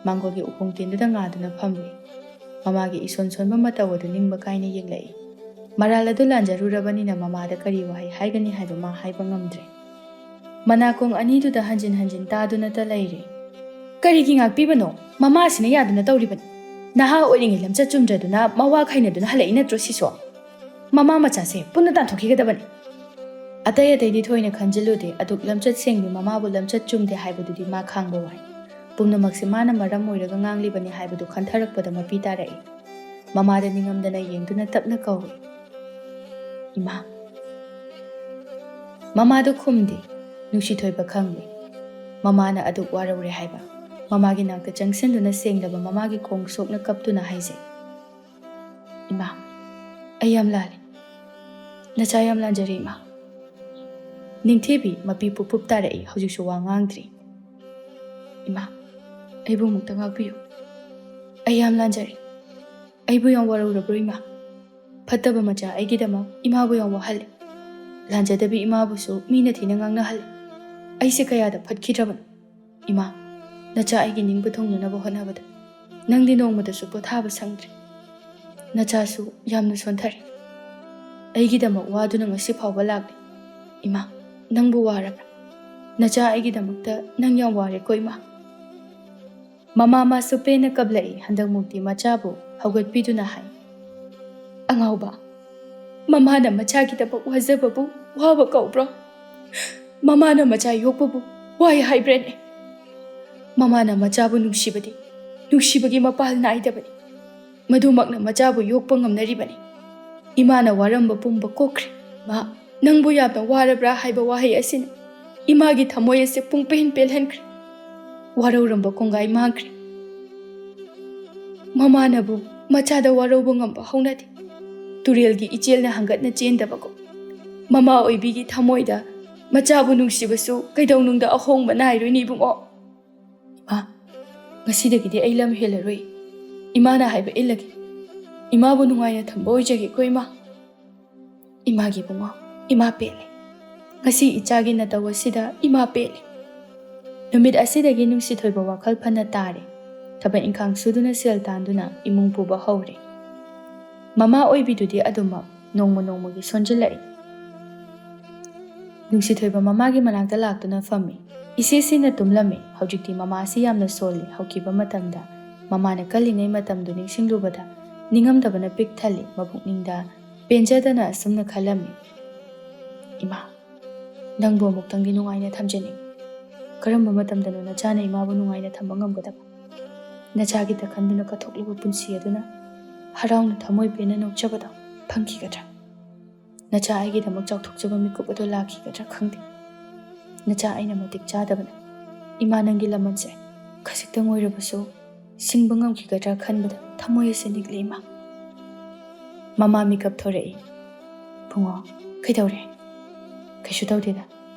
Speaker 2: ꯃꯥꯡꯒꯣꯜꯒꯤ ꯎꯈꯣꯡ ꯇꯤꯟꯗꯨꯗ ꯉꯥꯗꯨꯅ ꯐꯝꯂꯤ꯫ ꯃꯃꯥꯒꯤ ꯏꯁꯣꯟ ꯁꯣꯟꯕ ꯃꯇꯧ ꯑꯗꯨ ꯅꯤꯡꯕ ꯀꯥꯏꯅ ꯌꯦꯡꯂꯛꯏ꯫ ꯃꯔꯥꯜ ꯑꯗꯨ ꯂꯥꯟꯖꯔꯨꯔꯕꯅꯤꯅ ꯃꯃꯥꯗ ꯀꯔꯤ ꯋꯥꯍꯩ ꯍꯥꯏꯒꯅꯤ ꯍꯥꯏꯕ ꯃꯥ ꯍꯥꯏꯕ ꯉꯝꯗ꯭ꯔꯦ꯫ ꯃꯅꯥꯀꯣꯡ ꯑꯅꯤꯗꯨꯗ ꯍꯟꯖꯤꯟ ꯍꯟꯖꯤꯟ ꯇꯥꯗꯨꯅꯇ ꯂꯩꯔꯦ꯫ ꯀꯔꯤꯒꯤ ꯉꯥꯛꯄꯤꯕꯅꯣ? ꯃꯃꯥꯁꯤꯅ ꯌꯥꯗꯨꯅ ꯇꯧꯔꯤꯕꯅꯤ꯫ ꯅꯍꯥ ꯑꯣꯏꯔꯤꯉꯩ ꯂꯝꯆꯠ ꯆꯨꯝꯗ꯭ꯔꯗꯨꯅ ꯃꯋꯥ ꯈꯥꯏꯅꯗꯨꯅ ꯍꯜꯂꯛꯏ ꯅꯠꯇ꯭ꯔꯣ ꯁꯤꯁꯨ? ꯃꯃꯥ ꯃꯆꯥꯁꯦ ꯄꯨꯟꯅ ꯇꯥꯟꯊꯣꯛꯈꯤꯒꯗꯕꯅꯤ꯫ ꯑꯇꯩ ꯑꯇꯩꯗꯤ ꯊꯣꯏꯅ ꯈꯟꯖꯤꯜꯂꯨꯗꯦ, ꯑꯗꯨꯛ ꯂꯝꯆꯠ ꯁꯦꯡꯕꯤ ꯃꯃꯥꯕꯨ ꯂꯝꯆꯠ ꯆꯨꯝꯗꯦ ꯍꯥꯏꯕꯗꯨꯗꯤ ꯃꯥ ꯈꯥꯡꯕ ꯋꯥꯏ꯫ ꯄꯨꯝꯅꯃꯛꯁꯦ ꯃꯥꯅ ꯃꯔꯝ ꯑꯣꯏꯔꯒ ꯉꯥꯡꯂꯤꯕꯅꯤ ꯍꯥꯏꯕꯗꯨ ꯈꯟꯊꯔꯛꯄꯗ ꯃꯄꯤ ꯇꯥꯔꯛꯏ꯫ ꯃꯃꯥꯗ ꯅꯤꯡꯉꯝꯗꯅ ꯌꯦꯡꯗꯨꯅ ꯇꯞꯅ ꯀꯧꯏ, ꯏꯃꯥ꯫ ꯃꯃꯥꯗꯨ ꯈꯨꯝꯗꯦ꯫ ꯅꯨꯡꯁꯤꯊꯣꯏꯕ ꯈꯪꯂꯦ ꯃꯃꯥꯅ ꯑꯗꯨꯛ ꯋꯥꯔꯧꯔꯦ ꯍꯥꯏꯕ꯫ ꯃꯃꯥꯒꯤ ꯅꯥꯛꯇ ꯆꯪꯁꯤꯟꯗꯨꯅ ꯁꯦꯡꯂꯕ ꯃꯃꯥꯒꯤ ꯈꯣꯡ ꯁꯣꯛꯅ ꯀꯞꯇꯨꯅ ꯍꯥꯏꯖꯩ, ꯏꯃꯥ, ꯑꯩ ꯌꯥꯝ ꯂꯥꯜꯂꯦ꯫ ꯅꯆꯥ ꯌꯥꯝ ꯂꯥꯟꯖꯔꯦ ꯏꯃꯥ꯫ ꯅꯤꯡꯊꯤꯕꯤ ꯃꯄꯤ ꯄꯨꯞ ꯄꯨꯞ ꯇꯥꯔꯛꯏ, ꯍꯧꯖꯤꯛꯁꯨ ꯋꯥ ꯉꯥꯡꯗ꯭ꯔꯤ꯫ ꯏꯃꯥ, ꯑꯩꯕꯨ ꯑꯃꯨꯛꯇ ꯉꯥꯛꯄꯤꯌꯨ꯫ ꯑꯩ ꯌꯥꯝ ꯂꯥꯟꯖꯔꯦ꯫ ꯑꯩꯕꯨ ꯌꯥꯝ ꯋꯥꯔꯧꯔꯕ꯭ꯔꯣ ꯏꯃꯥ? ꯐꯠꯇꯕ ꯃꯆꯥ ꯑꯩꯒꯤꯗꯃꯛ ꯏꯃꯥꯕꯨ ꯌꯥꯝ ꯋꯥꯍꯜꯂꯦ꯫ ꯂꯥꯟꯖꯗꯕꯤ ꯏꯃꯥꯕꯨꯁꯨ ꯃꯤꯅ ꯊꯤꯅ ꯉꯥꯡꯅꯍꯜꯂꯦ꯫ ꯑꯩꯁꯦ ꯀꯌꯥꯗ ꯐꯠꯈꯤꯗ꯭ꯔꯕꯅꯣ? ꯏꯃꯥ, ꯅꯆꯥ ꯑꯩꯒꯤ ꯅꯤꯡꯕ ꯊꯨꯡꯅꯅꯕ ꯍꯣꯠꯅꯕꯗ ꯅꯪꯗꯤ ꯅꯣꯡꯃꯗꯁꯨ ꯄꯣꯊꯥꯕ ꯁꯪꯗ꯭ꯔꯦ꯫ ꯅꯆꯥꯁꯨ ꯌꯥꯝꯅ ꯁꯣꯟꯊꯔꯦ꯫ ꯑꯩꯒꯤꯗꯃꯛ ꯋꯥꯗꯨꯅ ꯉꯁꯤ ꯐꯥꯎꯕ ꯂꯥꯛꯂꯦ꯫ ꯏꯃꯥ, ꯅꯪꯕꯨ ꯋꯥꯔꯕ꯭ꯔꯥ? ꯅꯆꯥ ꯑꯩꯒꯤꯗꯃꯛꯇ ꯅꯪ ꯌꯥꯝ ꯋꯥꯔꯦꯀꯣ ꯏꯃꯥ꯫ ꯃꯃꯥ ꯃꯥꯁꯨ ꯄꯦꯟꯅ ꯀꯞꯂꯛꯏ꯫ ꯍꯟꯗꯛꯃꯨꯛꯇꯤ ꯃꯆꯥꯕꯨ ꯍꯧꯒꯠꯄꯤꯗꯨꯅ ꯍꯥꯏ, ꯑꯉꯥꯎꯕ, ꯃꯃꯥꯅ ꯃꯆꯥꯒꯤꯗꯃꯛ ꯋꯥꯖꯕꯕꯨ ꯋꯥꯕ ꯀꯧꯕ꯭ꯔꯣ? ꯃꯃꯥꯅ ꯃꯆꯥ ꯌꯣꯛꯄꯕꯨ ꯋꯥꯏ ꯍꯥꯏꯕ꯭ꯔꯅꯦ? ꯃꯃꯥꯅ ꯃꯆꯥꯕꯨ ꯅꯨꯡꯁꯤꯕꯗꯤ ꯅꯨꯡꯁꯤꯕꯒꯤ ꯃꯄꯥꯜ ꯅꯥꯏꯗꯕꯅꯤ꯫ ꯃꯗꯨꯃꯛꯅ ꯃꯆꯥꯕꯨ ꯌꯣꯛꯄ ꯉꯝꯅꯔꯤꯕꯅꯤ꯫ ꯏꯃꯥꯅ ꯋꯥꯔꯝꯕ ꯄꯨꯝꯕ ꯀꯣꯛꯈ꯭ꯔꯦ꯫ ꯃꯥ, ꯅꯪꯕꯨ ꯌꯥꯝꯅ ꯋꯥꯔꯕ꯭ꯔꯥ ꯍꯥꯏꯕ ꯋꯥꯍꯩ ꯑꯁꯤꯅ ꯏꯃꯥꯒꯤ ꯊꯃꯣꯏ ꯑꯁꯤ ꯄꯨꯡꯄꯦꯟ ꯄꯦꯜꯍꯟꯈ꯭ꯔꯦ꯫ ꯋꯥꯔꯧꯔꯝꯕ ꯀꯣꯡꯒꯥꯏ ꯃꯥꯡꯈ꯭ꯔꯦ꯫ ꯃꯃꯥꯅꯕꯨ ꯃꯆꯥꯗ ꯋꯥꯔꯧꯕ ꯉꯝꯕ ꯍꯧꯅꯗꯦ꯫ ꯇꯨꯔꯦꯜꯒꯤ ꯏꯆꯦꯜꯅ ꯍꯪꯒꯠꯅ ꯆꯦꯟꯗꯕꯀꯣ ꯃꯃꯥ ꯑꯣꯏꯕꯤꯒꯤ ꯊꯃꯣꯏꯗ ꯃꯆꯥꯕꯨ ꯅꯨꯡꯁꯤꯕꯁꯨ ꯀꯩꯗꯧꯅꯨꯡꯗ ꯑꯍꯣꯡꯕ ꯅꯥꯏꯔꯣꯏꯅꯤ ꯏꯕꯨꯡꯉꯣ꯫ ꯏꯃꯥ, ꯉꯁꯤꯗꯒꯤꯗꯤ ꯑꯩ ꯂꯝ ꯍꯦꯜꯂꯔꯣꯏ꯫ ꯏꯃꯥꯅ ꯍꯥꯏꯕ ꯏꯜꯂꯒꯦ꯫ ꯏꯃꯥꯕꯨ ꯅꯨꯡꯉꯥꯏꯅ ꯊꯝꯕ ꯑꯣꯏꯖꯒꯦꯀꯣ ꯏꯃꯥ꯫ ꯏꯃꯥꯒꯤ ꯏꯕꯨꯡꯉꯣ, ꯏꯃꯥ ꯄꯦꯜꯂꯦ꯫ ꯉꯁꯤ ꯏꯆꯥꯒꯤ ꯅꯇꯧ ꯑꯁꯤꯗ ꯏꯃꯥ ꯄꯦꯜꯂꯦ꯫ ꯅꯨꯃꯤꯠ ꯑꯁꯤꯗꯒꯤ ꯅꯨꯡꯁꯤꯊꯣꯏꯕ ꯋꯥꯈꯜ ꯐꯅ ꯇꯥꯔꯦ꯫ ꯊꯕꯛ ꯏꯪꯈꯥꯡ ꯁꯨꯗꯨꯅ ꯁꯦꯜ ꯇꯥꯟꯗꯨꯅ ꯏꯃꯨꯡ ꯄꯨꯕ ꯍꯧꯔꯦ꯫ ꯃꯃꯥ ꯑꯣꯏꯕꯤꯗꯨꯗꯤ ꯑꯗꯨꯃꯛ ꯅꯣꯡꯃ ꯅꯣꯡꯃꯒꯤ ꯁꯣꯟꯖꯤꯜꯂꯛꯏ꯫ ꯅꯨꯡꯁꯤꯊꯣꯏꯕ ꯃꯃꯥꯒꯤ ꯃꯅꯥꯛꯇ ꯂꯥꯛꯇꯨꯅ ꯐꯝꯃꯤ꯫ ꯏꯆꯦꯁꯤꯅ ꯇꯨꯝꯂꯝꯃꯤ꯫ ꯍꯧꯖꯤꯛꯇꯤ ꯃꯃꯥꯁꯤ ꯌꯥꯝꯅ ꯁꯣꯜꯂꯤ꯫ ꯍꯧꯈꯤꯕ ꯃꯇꯝꯗ ꯃꯃꯥꯅ ꯀꯜꯂꯤꯉꯩ ꯃꯇꯝꯗꯨ ꯅꯤꯡꯁꯤꯡꯂꯨꯕꯗ ꯅꯤꯡꯉꯝꯗꯕꯅ ꯄꯤꯛ ꯊꯜꯂꯤ꯫ ꯃꯄꯨꯛꯅꯤꯡꯗ ꯄꯦꯟꯖꯗꯅ ꯑꯁꯨꯝꯅ ꯈꯜꯂꯝꯃꯤ, ꯏꯃꯥ, ꯅꯪꯕꯨ ꯑꯃꯨꯛꯇꯪꯗꯤ ꯅꯨꯡꯉꯥꯏꯅ ꯊꯝꯖꯅꯤꯡꯉꯤ꯫ ꯀꯔꯝꯕ ꯃꯇꯝꯗꯅꯣ ꯅꯆꯥꯅ ꯏꯃꯥꯕꯨ ꯅꯨꯡꯉꯥꯏꯅ ꯊꯝꯕ ꯉꯝꯒꯗꯕ? ꯅꯆꯥꯒꯤꯗ ꯈꯟꯗꯨꯅ ꯀꯠꯊꯣꯛꯂꯤꯕ ꯄꯨꯟꯁꯤ ꯑꯗꯨꯅ ꯍꯔꯥꯎꯅ ꯊꯃꯣꯏ ꯄꯦꯟꯅ ꯅꯣꯛꯆꯕꯗꯣ ꯐꯪꯈꯤꯒꯗ꯭ꯔꯥ? ꯅꯆꯥ ꯑꯩꯒꯤꯗꯃꯛ ꯆꯥꯎꯊꯣꯛꯆꯕ ꯃꯤꯀꯨꯞ ꯑꯗꯨ ꯂꯥꯛꯈꯤꯒꯗ꯭ꯔꯥ ꯈꯪꯗꯦ꯫ ꯅꯆꯥ ꯑꯩꯅ ꯃꯇꯤꯛ ꯆꯥꯗꯕꯅ ꯏꯃꯥ ꯅꯪꯒꯤ ꯂꯃꯟꯁꯦ ꯈꯖꯤꯛꯇꯪ ꯑꯣꯏꯔꯕꯁꯨ ꯁꯤꯡꯕ ꯉꯝꯈꯤꯒꯗ꯭ꯔꯥ ꯈꯟꯕꯗ ꯊꯃꯣꯏ ꯑꯁꯤ ꯅꯤꯛꯂꯤ ꯏꯃꯥ꯫ ꯃꯃꯥ ꯃꯤꯀꯞ ꯊꯣꯔꯛꯏ꯫ ꯕꯨꯡꯉꯣ, ꯀꯩꯗꯧꯔꯦ? ꯀꯩꯁꯨ ꯇꯧꯗꯦꯗ,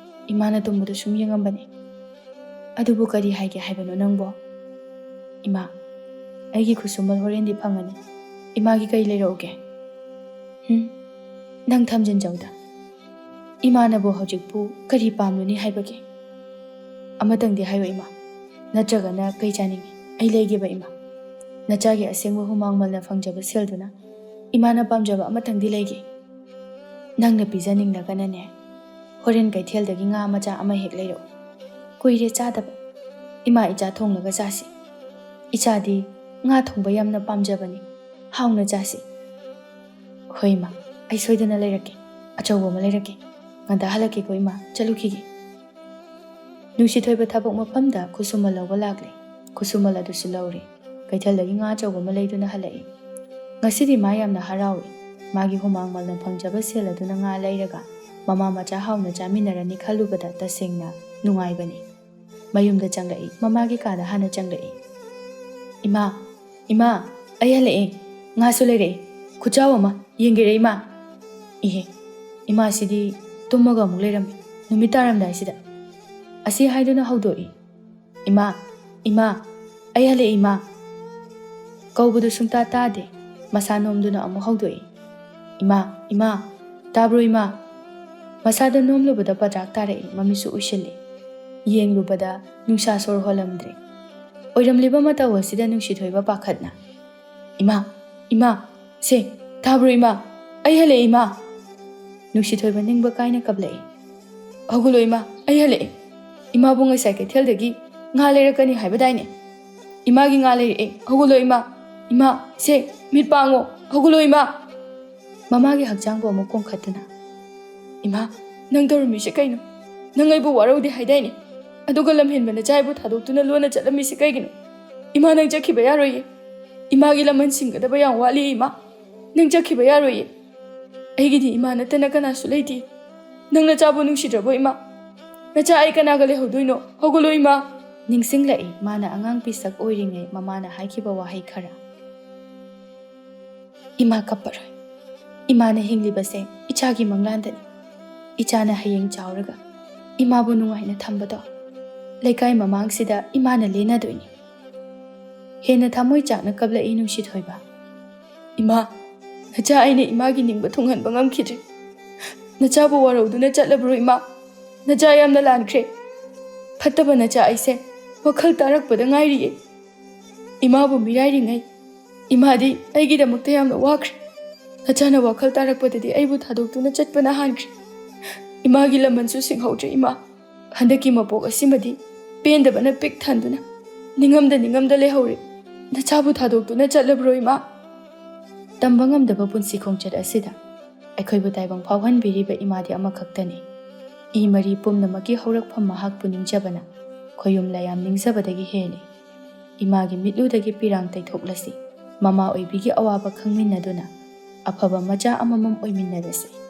Speaker 2: ꯏꯃꯥꯅ ꯇꯨꯝꯕꯗꯨ ꯁꯨꯝ ꯌꯦꯡꯉꯝꯕꯅꯤ꯫ ꯑꯗꯨꯕꯨ ꯀꯔꯤ ꯍꯥꯏꯒꯦ ꯍꯥꯏꯕꯅꯣ ꯅꯪꯕꯣ? ꯏꯃꯥ, ꯑꯩꯒꯤ ꯈꯨꯠꯁꯨꯃꯜ ꯍꯣꯔꯦꯟꯗꯤ ꯐꯪꯉꯅꯤ꯫ ꯏꯃꯥꯒꯤ ꯀꯔꯤ ꯂꯩꯔꯛꯎꯒꯦ? ꯅꯪ ꯊꯝꯖꯤꯟꯖꯧꯗ꯫ ꯏꯃꯥꯅꯕꯨ ꯍꯧꯖꯤꯛꯄꯨ ꯀꯔꯤ ꯄꯥꯝꯂꯨꯅꯤ ꯍꯥꯏꯕꯒꯦ? ꯑꯃꯇꯪꯗꯤ ꯍꯥꯏꯌꯣ ꯏꯃꯥ, ꯅꯠꯇ꯭ꯔꯒꯅ ꯀꯩ ꯆꯥꯅꯤꯡꯉꯤ ꯑꯩ ꯂꯩꯒꯦꯕ ꯏꯃꯥ? ꯅꯆꯥꯒꯤ ꯑꯁꯦꯡꯕ ꯍꯨꯃꯥꯡ ꯃꯜꯅ ꯐꯪꯖꯕ ꯁꯦꯜꯗꯨꯅ ꯏꯃꯥꯅ ꯄꯥꯝꯖꯕ ꯑꯃꯇꯪꯗꯤ ꯂꯩꯒꯦ꯫ ꯅꯪꯅ ꯄꯤꯖꯅꯤꯡꯂꯒꯅꯅꯦ, ꯍꯣꯔꯦꯟ ꯀꯩꯊꯦꯜꯗꯒꯤ ꯉꯥ ꯃꯆꯥ ꯑꯃ ꯍꯦꯛ ꯂꯩꯔꯛꯎ꯫ ꯀꯨꯏꯔꯦ ꯆꯥꯗꯕ, ꯏꯃꯥ ꯏꯆꯥ ꯊꯣꯡꯂꯒ ꯆꯥꯁꯤ꯫ ꯏꯆꯥꯗꯤ ꯉꯥ ꯊꯣꯡꯕ ꯌꯥꯝꯅ ꯄꯥꯝꯖꯕꯅꯤ, ꯍꯥꯎꯅ ꯆꯥꯁꯤ꯫ ꯍꯣꯏ ꯏꯃꯥ, ꯑꯩ ꯁꯣꯏꯗꯅ ꯂꯩꯔꯛꯀꯦ, ꯑꯆꯧꯕ ꯑꯃ ꯂꯩꯔꯛꯀꯦ꯫ ꯉꯟꯇꯥ ꯍꯜꯂꯛꯀꯦꯀꯣ ꯏꯃꯥ, ꯆꯠꯂꯨꯈꯤꯒꯦ꯫ ꯅꯨꯡꯁꯤꯊꯣꯏꯕ ꯊꯕꯛ ꯃꯐꯝꯗ ꯈꯨꯠꯁꯨꯃꯜ ꯂꯧꯕ ꯂꯥꯛꯂꯦ꯫ ꯈꯨꯠꯁꯨꯃꯜ ꯑꯗꯨꯁꯨ ꯂꯧꯔꯦ꯫ ꯀꯩꯊꯦꯜꯗꯒꯤ ꯉꯥ ꯑꯆꯧꯕ ꯑꯃ ꯂꯩꯗꯨꯅ ꯍꯜꯂꯛꯏ꯫ ꯉꯁꯤꯗꯤ ꯃꯥ ꯌꯥꯝꯅ ꯍꯔꯥꯎꯏ꯫ ꯃꯥꯒꯤ ꯍꯨꯃꯥꯡ ꯃꯜꯅ ꯐꯪꯖꯕ ꯁꯦꯜ ꯑꯗꯨꯅ ꯉꯥ ꯂꯩꯔꯒ ꯃꯃꯥ ꯃꯆꯥ ꯍꯥꯎꯅ ꯆꯥꯃꯤꯟꯅꯔꯅꯤ ꯈꯜꯂꯨꯕꯗ ꯇꯁꯦꯡꯅ ꯅꯨꯡꯉꯥꯏꯕꯅꯤ꯫ ꯃꯌꯨꯝꯗ ꯆꯪꯂꯛꯏ, ꯃꯃꯥꯒꯤ ꯀꯥꯗ ꯍꯥꯟꯅ ꯆꯪꯂꯛꯏ꯫ ꯏꯃꯥ, ꯏꯃꯥ, ꯑꯩ ꯍꯜꯂꯛꯑꯦ, ꯉꯥꯁꯨ ꯂꯩꯔꯛꯑꯦ, ꯈꯨꯆꯥꯎ ꯑꯃ, ꯌꯦꯡꯒꯦꯔꯥ ꯏꯃꯥ? ꯏꯍꯦ, ꯏꯃꯥꯁꯤꯗꯤ ꯇꯨꯝꯃꯒ ꯑꯃꯨꯛ ꯂꯩꯔꯝꯃꯤ ꯅꯨꯃꯤꯠ ꯇꯥꯔꯝꯗꯥꯏꯁꯤꯗ꯫ ꯑꯁꯤ ꯍꯥꯏꯗꯨꯅ ꯍꯧꯗꯣꯛꯏ꯫ ꯏꯃꯥ, ꯏꯃꯥ, ꯑꯩ ꯍꯜꯂꯛꯑꯦ ꯏꯃꯥ꯫ ꯀꯧꯕꯗꯨ ꯁꯨꯡꯇꯥ ꯇꯥꯗꯦ, ꯃꯁꯥ ꯅꯣꯝꯗꯨꯅ ꯑꯃꯨꯛ ꯍꯧꯗꯣꯛꯏ꯫ ꯏꯃꯥ, ꯏꯃꯥ, ꯇꯥꯕ꯭ꯔꯣ ꯏꯃꯥ? ꯃꯁꯥꯗ ꯅꯣꯝꯂꯨꯕꯗ ꯄꯗ꯭ꯔꯥꯛ ꯇꯥꯔꯛꯏ, ꯃꯃꯤꯠꯁꯨ ꯎꯏꯁꯤꯜꯂꯤ꯫ ꯌꯦꯡꯂꯨꯕꯗ ꯅꯨꯡꯁꯥ ꯁꯣꯔ ꯍꯣꯜꯂꯝꯗ꯭ꯔꯦ꯫ ꯑꯣꯏꯔꯝꯂꯤꯕ ꯃꯇꯧ ꯑꯁꯤꯗ ꯅꯨꯡꯁꯤꯊꯣꯏꯕ ꯄꯥꯈꯠꯅ ꯏꯃꯥ, ꯏꯃꯥ, ꯁꯦ, ꯇꯥꯕ꯭ꯔꯣ ꯏꯃꯥ? ꯑꯩ ꯍꯜꯂꯛꯑꯦ ꯏꯃꯥ꯫ ꯅꯨꯡꯁꯤꯊꯣꯏꯕ ꯅꯤꯡꯕ ꯀꯥꯏꯅ ꯀꯞꯂꯛꯏ꯫ ꯍꯧꯒꯠꯂꯣ ꯏꯃꯥ, ꯑꯩ ꯍꯜꯂꯛꯑꯦ꯫ ꯏꯃꯥꯕꯨ ꯉꯁꯥꯏ ꯀꯩꯊꯦꯜꯗꯒꯤ ꯉꯥ ꯂꯩꯔꯛꯀꯅꯤ ꯍꯥꯏꯕꯗꯥꯏꯅꯦ? ꯏꯃꯥꯒꯤ ꯉꯥ ꯂꯩꯔꯛꯑꯦ, ꯍꯧꯒꯠꯂꯣ ꯏꯃꯥ꯫ ꯏꯃꯥ, ꯁꯦ, ꯃꯤꯠ ꯄꯥꯡꯉꯣ, ꯍꯧꯒꯠꯂꯣ ꯏꯃꯥ꯫ ꯃꯃꯥꯒꯤ ꯍꯛꯆꯥꯡꯕꯨ ꯑꯃꯨꯛ ꯀꯣꯝꯈꯠꯇꯨꯅ ꯏꯃꯥ, ꯅꯪ ꯇꯧꯔꯝꯃꯤꯁꯦ ꯀꯩꯅꯣ? ꯅꯪ ꯑꯩꯕꯨ ꯋꯥꯔꯧꯗꯦ ꯍꯥꯏꯗꯥꯏꯅꯦ? ꯑꯗꯨꯒ ꯂꯝꯍꯦꯟꯕ ꯅꯆꯥꯏꯕꯨ ꯊꯥꯗꯣꯛꯇꯨꯅ ꯂꯣꯟꯅ ꯆꯠꯂꯝꯃꯤꯁꯦ ꯀꯩꯒꯤꯅꯣ? ꯏꯃꯥ, ꯅꯪ ꯆꯠꯈꯤꯕ ꯌꯥꯔꯣꯏꯌꯦ꯫ ꯏꯃꯥꯒꯤ ꯂꯃꯟ ꯁꯤꯡꯒꯗꯕ ꯌꯥꯝ ꯋꯥꯠꯂꯤ ꯏꯃꯥ꯫ ꯅꯪ ꯆꯠꯈꯤꯕ ꯌꯥꯔꯣꯏꯌꯦ꯫ ꯑꯩꯒꯤꯗꯤ ꯏꯃꯥ ꯅꯠꯇꯅ ꯀꯅꯥꯁꯨ ꯂꯩꯇꯦ꯫ ꯅꯪ ꯅꯆꯥꯕꯨ ꯅꯨꯡꯁꯤꯗ꯭ꯔꯕꯣ ꯏꯃꯥ? ꯅꯆꯥ ꯑꯩ ꯀꯅꯥꯒ ꯂꯩꯍꯧꯗꯣꯏꯅꯣ? ꯍꯧꯒꯠꯂꯣ ꯏꯃꯥ꯫ ꯅꯤꯡꯁꯤꯡꯂꯛꯏ ꯃꯥꯅ ꯑꯉꯥꯡ ꯄꯤꯁꯛ ꯑꯣꯏꯔꯤꯉꯩ ꯃꯃꯥꯅ ꯍꯥꯏꯈꯤꯕ ꯋꯥꯍꯩ ꯈꯔ꯫ ꯏꯃꯥ ꯀꯞꯄꯔꯣꯏ꯫ ꯏꯃꯥꯅ ꯍꯤꯡꯂꯤꯕꯁꯦ ꯏꯆꯥꯒꯤ ꯃꯪꯂꯥꯟꯗꯅꯤ꯫ ꯏꯆꯥꯅ ꯍꯌꯦꯡ ꯆꯥꯎꯔꯒ ꯏꯃꯥꯕꯨ ꯅꯨꯡꯉꯥꯏꯅ ꯊꯝꯕꯗꯣ ꯂꯩꯀꯥꯏ ꯃꯃꯥꯡꯁꯤꯗ ꯏꯃꯥꯅ ꯂꯦꯟꯅꯗꯣꯏꯅꯤ꯫ ꯍꯦꯟꯅ ꯊꯃꯣꯏ ꯆꯥꯛꯅ ꯀꯞꯂꯛꯏ ꯅꯨꯡꯁꯤꯊꯣꯏꯕ꯫ ꯏꯃꯥ, ꯅꯆꯥ ꯑꯩꯅ ꯏꯃꯥꯒꯤ ꯅꯤꯡꯕ ꯊꯨꯡꯍꯟꯕ ꯉꯝꯈꯤꯗ꯭ꯔꯦ꯫ ꯅꯆꯥꯕꯨ ꯋꯥꯔꯧꯗꯨꯅ ꯆꯠꯂꯕ꯭ꯔꯣ ꯏꯃꯥ? ꯅꯆꯥ ꯌꯥꯝꯅ ꯂꯥꯟꯈ꯭ꯔꯦ꯫ ꯐꯠꯇꯕ ꯅꯆꯥ ꯑꯩꯁꯦ ꯋꯥꯈꯜ ꯇꯥꯔꯛꯄꯗ ꯉꯥꯏꯔꯤꯌꯦ꯫ ꯏꯃꯥꯕꯨ ꯃꯤꯔꯥꯏꯔꯤꯉꯩ ꯏꯃꯥꯗꯤ ꯑꯩꯒꯤꯗꯃꯛꯇ ꯌꯥꯝꯅ ꯋꯥꯈ꯭ꯔꯦ꯫ ꯅꯆꯥꯅ ꯋꯥꯈꯜ ꯇꯥꯔꯛꯄꯗꯗꯤ ꯑꯩꯕꯨ ꯊꯥꯗꯣꯛꯇꯨꯅ ꯆꯠꯄꯅ ꯍꯥꯟꯈ꯭ꯔꯦ꯫ ꯏꯃꯥꯒꯤ ꯂꯃꯟꯁꯨ ꯁꯤꯡꯍꯧꯗ꯭ꯔꯦ ꯏꯃꯥ꯫ ꯍꯟꯗꯛꯀꯤ ꯃꯄꯣꯛ ꯑꯁꯤꯃꯗꯤ ꯄꯦꯟꯗꯕꯅ ꯄꯤꯛ ꯊꯟꯗꯨꯅ ꯅꯤꯡꯉꯝꯗ ꯂꯩꯍꯧꯔꯦ꯫ ꯅꯆꯥꯕꯨ ꯊꯥꯗꯣꯛꯇꯨꯅ ꯆꯠꯂꯕ꯭ꯔꯣ ꯏꯃꯥ? ꯇꯝꯕ ꯉꯝꯗꯕ ꯄꯨꯟꯁꯤ ꯈꯣꯡꯆꯠ ꯑꯁꯤꯗ ꯑꯩꯈꯣꯏꯕꯨ ꯇꯥꯏꯕꯪ ꯐꯥꯎꯍꯟꯕꯤꯔꯤꯕ ꯏꯃꯥꯗꯤ ꯑꯃꯈꯛꯇꯅꯤ꯫ ꯏ ꯃꯔꯤ ꯄꯨꯝꯅꯃꯛꯀꯤ ꯍꯧꯔꯛꯐꯝ ꯃꯍꯥꯛꯄꯨ ꯅꯤꯡꯖꯕꯅ ꯈꯣꯌꯨꯝ ꯂꯥꯌꯥꯝ ꯅꯤꯡꯖꯕꯗꯒꯤ ꯍꯦꯜꯂꯤ꯫ ꯏꯃꯥꯒꯤ ꯃꯤꯠꯂꯨꯗꯒꯤ ꯄꯤꯔꯥꯡ ꯇꯩꯊꯣꯛꯂꯁꯤ꯫ ꯃꯃꯥ ꯑꯣꯏꯕꯤꯒꯤ ꯑꯋꯥꯕ ꯈꯪꯃꯤꯟꯅꯗꯨꯅ ꯑꯐꯕ ꯃꯆꯥ ꯑꯃꯃꯝ ꯑꯣꯏꯃꯤꯟꯅꯔꯁꯤ꯫